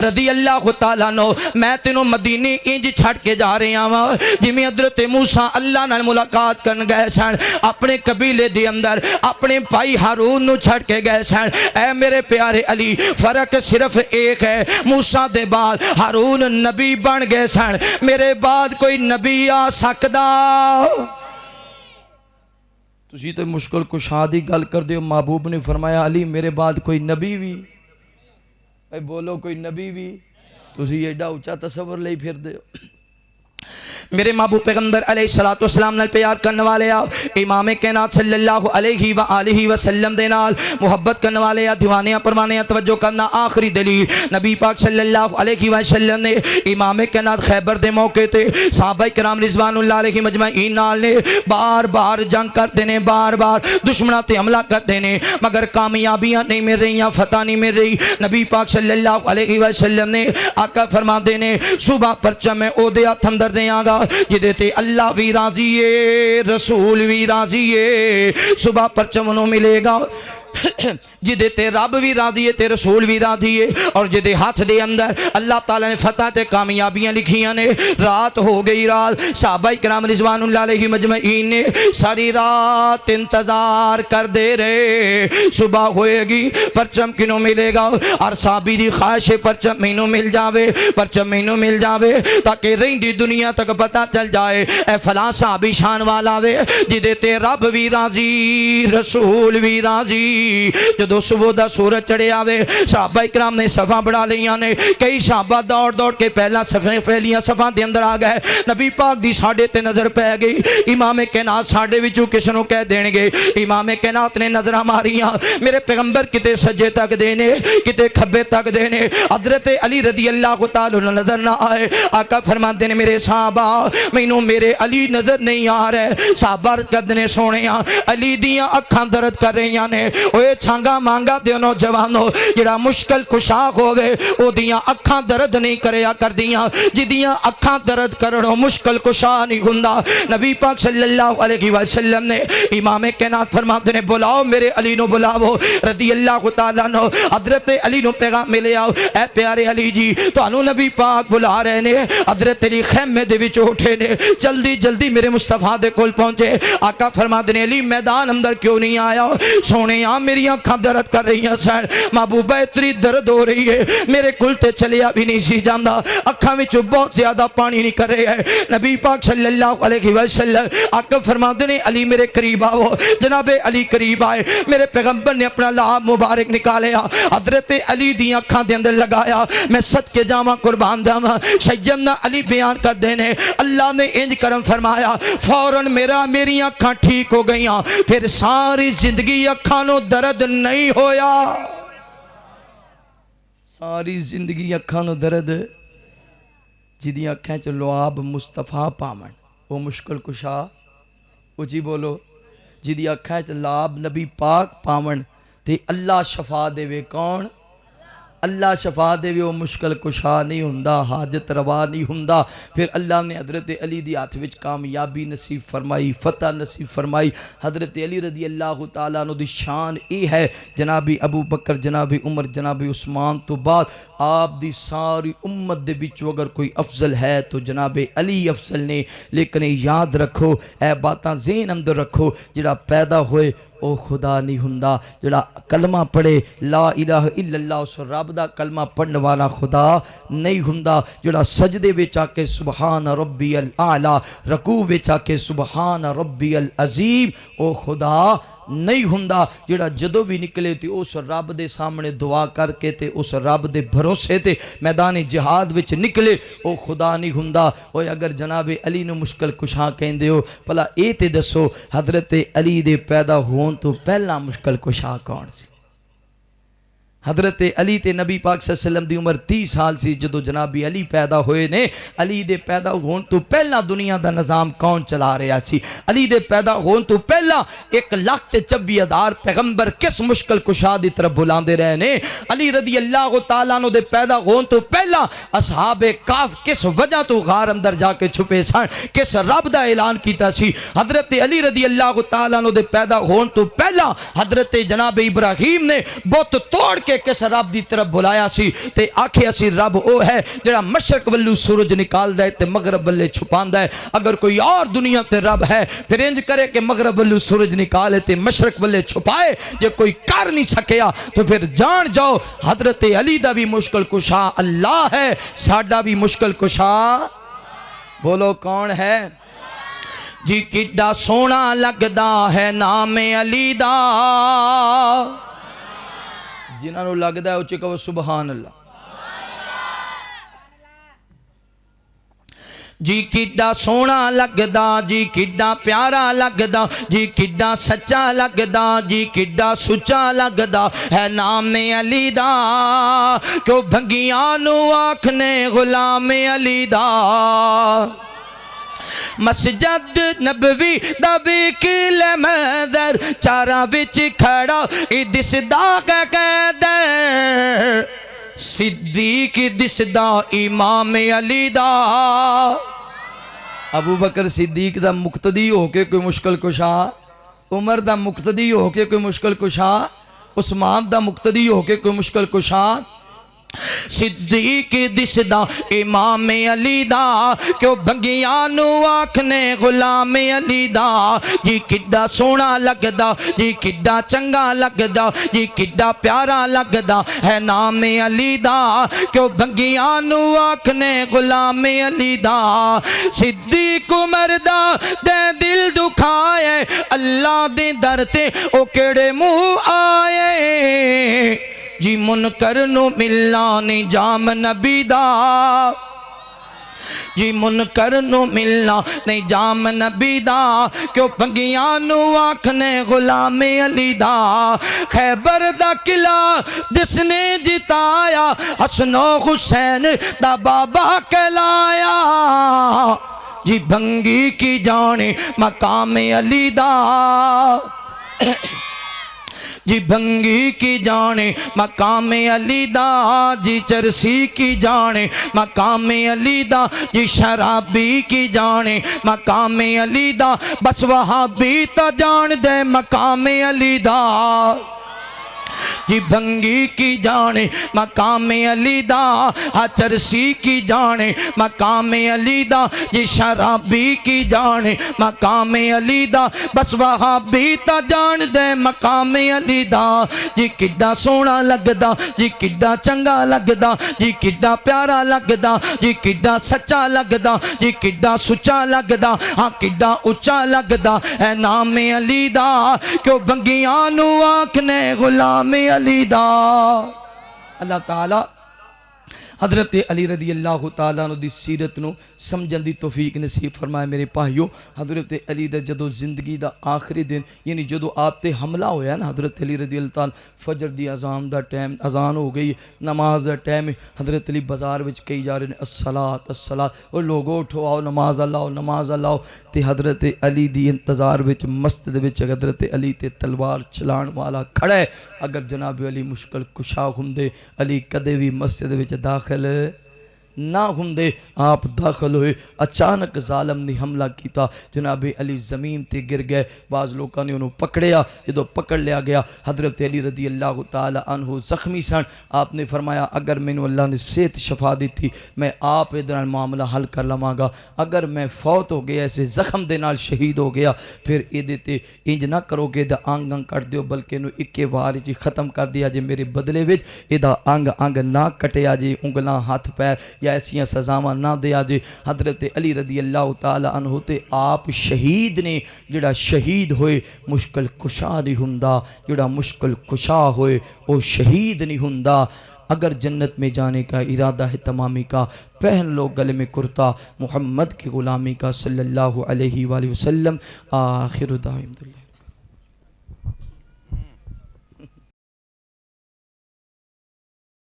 Speaker 2: رضی اللہ تعالیٰ عنہ میں تینوں مدینے انج چھڑ کے جا رہے ہاں جی میں حضرت موسیٰ اللہ نال ملاقات کرن گئے سن اپنے قبیلے دے اندر اپنے بھائی ہارون نو چھڑ کے گئے سن اے میرے پیارے علی فرق صرف ایک ہے موسیٰ دے بعد ہارون نبی بن گئے سن میرے بعد کوئی نبی آ سکدا تسی تو مشکل کشا دی گل کر دیو محبوب نے فرمایا علی میرے بعد کوئی نبی بھی اے بولو کوئی نبی بھی تسی ایڈا اونچا تصور لئی پھر دے میرے محبوب پیغمبر علیہ السلام نال پیار کرنے والے آؤ امام کائنات صلی اللہ علیہ وآلہ وسلم دے نال محبت کرنے والے آ دیوانیاں پروانیاں توجہ کرنا آخری دلیل نبی پاک صلی اللہ علیہ وسلم نے امام کائنات خیبر دے موقع تے صحابہ کرام رضوان اللہ علیہ مجمعین نال نے بار بار جنگ کر دینے بار بار دشمنہ تے حملہ کر دینے مگر کامیابیاں نہیں مل رہی یا فتح نہیں مل رہی نبی پاک صلی اللہ علیہ وسلم نے آقا فرما دینے صبح پرچم میں او دے ہاتھ اندر دیاں گا جدے تے اللہ بھی راضی ہے رسول بھی راضی ہے صبح پرچم انہوں ملے گا جدے تے رب بھی راضی ہے تے رسول بھی راضی ہے اور جدے ہاتھ دے اندر اللہ تعالیٰ نے فتح تے کامیابیاں لکھیاں نے رات ہو گئی رات صحابہ کرام رضوان اللہ علیہ مجمعین نے ساری رات انتظار کر دے رہے صبح ہوئے گی پرچم کنوں ملے گا اور صحابی دی خواہش پرچم مینوں مل جاوے پرچم مینوں مل جاوے تاکہ رہندی دنیا تک پتہ چل جائے اے فلاں صحابی شان والا وے جدے تے رب بھی راضی رسول بھی راضی جدو صبح دا سورج چڑھے آوے صحابہ اکرام نے صفحہ بڑھا لیاں نے کئی صحابہ دوڑ دوڑ کے پہلا صفحہ پھیلیاں صفحہ دے اندر آ گئے نبی پاک دی ساڑھے تے نظر پہ گئی امام کائنات ساڑھے وچوں کس نوں کہہ دین گے امام کائنات نے نظرہ ماریاں میرے پیغمبر کتے سجے تک دینے کتے کھبے تک دینے حضرت علی رضی اللہ تعالی نظر نہ آئے آقا فرما دینے میرے صحابہ مینوں میرے علی نظر نہیں آ رہے صحابہ کدنے سونےاں علی دیاں اکھاں درد کر رہیاں نے اوے چھانگا مانگا دیو نوجوانو جڑا مشکل کشا ہوئے او دیاں اکھاں درد نہیں کریا کر دیاں جدیاں اکھاں درد کرنو مشکل کشا نہیں ہوندا نبی پاک صلی اللہ علیہ وسلم نے امام کائنات فرماتے نے بلاؤ میرے علی نو بلاؤ رضی اللہ تعالیٰ عنہ حضرت علی نو پیغام ملے آؤ اے پیارے علی جی تو انہوں نبی پاک بلا رہے نے حضرت علی خیمے دے وچ اٹھے نے جلدی جلدی میرے مصطفیٰ دے کول پہنچے آقا فرماتے نے علی میدان اندر کیوں نہیں آیا سونے میری آنکھاں درد کر رہی ہیں سین محبوبہ اتنی درد ہو رہی ہے میرے کلتے چلیا بھی نہیں سی جاندہ اکھاں وچوں بہت زیادہ پانی نہیں کر رہے ہیں نبی پاک صلی اللہ علیہ وسلم آقا فرماتے نے علی میرے قریب آؤ جناب علی قریب آئے میرے پیغمبر نے اپنا لعاب مبارک نکالیا حضرت علی دی آنکھاں دے اندر لگایا میں صدقے جاواں قربان جاواں سیدنا علی بیان کر دینے اللہ نے انج کرم فرمایا فوراً میری آنکھاں ٹھیک ہو گئیاں پھر ساری زندگی آنکھاں نو درد نہیں ہویا ساری زندگی اکھاں نو درد جدی اکھیں چ لعاب مصطفیٰ پامن وہ مشکل کشا اچھی بولو جی اکھاں وچ لاب نبی پاک پاون تے اللہ شفا دے وے کون اللہ شفا دے وے وہ مشکل کشا نہیں ہوندا حاجت روا نہیں ہوندا پھر اللہ نے حضرت علی دی ہاتھ وچ کامیابی نصیب فرمائی فتح نصیب فرمائی حضرت علی رضی اللہ تعالیٰ عنہ دی شان اے ہے جناب ابو بکر جناب عمر جناب عثمان تو بعد آپ دی ساری امت دے وچوں اگر کوئی افضل ہے تو جناب علی افضل نے لیکن یاد رکھو اے باتاں ذہن اندر رکھو جڑا پیدا ہوئے او خدا نہیں ہوندا جڑا کلمہ پڑھے لا الہ الا اللہ اس رب دا کلمہ پڑھنے والا خدا نہیں ہوندا جڑا سجدے وچ آ کے سبحان ربی الاعلی رکوع وچ آ کے سبحان ربی العظیم او خدا نہیں ہوندا جڑا جدو بھی نکلے تے اس رب دے سامنے دعا کر کے تے اس رب دے بھروسے تے میدان جہاد وچ نکلے او خدا نہیں ہوندا اوے اگر جناب علی نو مشکل کشاں کہندے ہو بھلا اے تے دسو حضرت علی دے پیدا ہون تو پہلا مشکل کشاں کون سی حضرت علی تے نبی پاک صلی اللہ علیہ وسلم دی عمر 30 سال سی جدو جناب علی پیدا ہوئے نے علی دے پیدا ہون تو پہلا دنیا دا نظام کون چلا رہا سی علی دے پیدا ہون تو پہلا 1,24,000 پیغمبر کس مشکل کشا دی طرف بلاندے رہے نے علی رضی اللہ تعالیٰ عنہ دے پیدا ہون تو پہلا اصحاب کاف کس وجہ تو غار اندر جا کے چھپے سن کس رب دا اعلان کیتا سی حضرت علی رضی اللہ تعالیٰ عنہ دے پیدا ہون تو پہلا حضرت جناب ابراہیم نے بت توڑ کے کس رب دی طرف بلایا سی تے آکھیا سی رب او ہے جڑا مشرق ولو سورج نکال دے تے مغرب ولے چھپاندا ہے اگر کوئی اور دنیا تے رب ہے پھر انج کرے کہ مغرب ولو سورج نکالے تے مشرق ولے چھپائے جے کوئی کر نہیں سکیا تو پھر جان جاؤ حضرت علی دا بھی مشکل کشا اللہ ہے ساڈا بھی مشکل کشا بولو کون ہے جی کڈا سونا لگدا ہے نام علی دا جنہاں نو لگدا ہے اچھے کہو سبحان اللہ جی کڈا سونا لگدا جی کڈا پیارا لگدا جی کڈا سچا لگدا جی کڈا سچا لگدا ہے نام علی دا کیوں بھنگیاں نو آکھنے غلام علی دا مسجد نبوی دا وکیل مدر چارا وچ کھڑا دسدا قیدر صدیق دسدا امام علی دا ابو بکر صدیق دا مقتدی ہو کے کوئی مشکل کشا عمر دا مقتدی ہو کے کوئی مشکل کشا عثمان دا مقتدی ہو کے کوئی مشکل کشا صدیق دسدا امام علی دا کیوں بھنگیاں نو آکھنے غلام علی دا جی کڈا سونا لگدا جی کڈا چنگا لگدا جی کڈا پیارا لگدا ہے نام علی دا کیوں بھنگیاں نو آکھنے غلام علی دا صدیق عمر دا دے دل دکھائے اللہ دے در تے او کیڑے منہ آئے جی منکر نو ملنا نظام نبی دا جی منکر نو ملنا نظام نبی دا کیوں بھنگیاں نو آکھنے غلام علی دا خیبر دا قلعہ جس نے جتایا حسن و حسین دا بابا کہلایا جی بھنگی کی جانے مقام علی دا جی بھنگی کی جانے مقام علی دا جی چرسی کی جانے مقام علی دا جی شرابی کی جانے مقام علی دا بس وہابی تا جان دے مقام علی دا جی بھنگی کی جانے مقام علی دا چرسی کی جانے مقام علی دا جی شرابی کی جانے مقام علی دا بس وہابی تا جان دے مقام علی دا جی کڈا سونا لگدا جی کڈا چنگا لگدا جی کڈا پیارا لگدا جی کڈا سچا لگدا جی کڈا سچا لگدا ہاں کڈا اچا لگدا اے نام علی دا کیوں بھنگیاں نو آکھنے غلام علی دا اللہ تعالی حضرت علی رضی اللہ تعالیٰ عنہ دی سیرت نو سمجھن دی توفیق نصیب فرمائے میرے پاہیو۔ حضرت علی دا جدو زندگی دا آخری دن یعنی جدو آپ تے حملہ ہویا نا حضرت علی رضی اللہ تعالیٰ فجر دی اذان دا ٹائم اذان ہو گئی نماز دا ٹائم حضرت علی بازار وچ کئی جا رہے ہیں الصلاۃ الصلاۃ اور لوگو اٹھو آؤ نماز اللہ نماز اللہ تے حضرت علی دی انتظار وچ مسجد وچ حضرت علی تے تلوار چلان والا کھڑا ہے۔ اگر جناب علی مشکل کشا ہوندے علی کدے بھی مسجد وچ داخل نہ ہوندے آپ داخل ہوئے۔ اچانک ظالم نے حملہ کیتا جناب علی زمین تے گر گئے، بعض لوگوں نے انہوں پکڑیا، جدو پکڑ لیا گیا حضرت علی رضی اللہ تعالی عنہ زخمی سن۔ آپ نے فرمایا اگر میں اللہ نے صحت شفا دی تھی میں آپ ادھر معاملہ حل کر لواں گا، اگر میں فوت ہو گیا ایسے زخم دے نال شہید ہو گیا پھر یہ تے انج نہ کرو کہ دا آنگ انگ کٹ دیو بلکہ انہوں اکے وار جی ختم کر دیا جے میرے بدلے وچ یہ آنگ انگ نہ کٹیا جے انگلاں ہاتھ پیر یا ایسیاں سزاواں نہ دیا جے۔ حضرت علی رضی اللہ تعالی عنہ تے آپ شہید نے، جڑا شہید ہوئے مشکل کشا نہیں ہوندا، جڑا مشکل کشا ہوئے وہ شہید نہیں ہوندا۔ اگر جنت میں جانے کا ارادہ ہے تمامی کا پہن لو گلے میں کرتا محمد کی غلامی کا صلی اللہ علیہ وآلہ وسلم۔ آخر دعوانا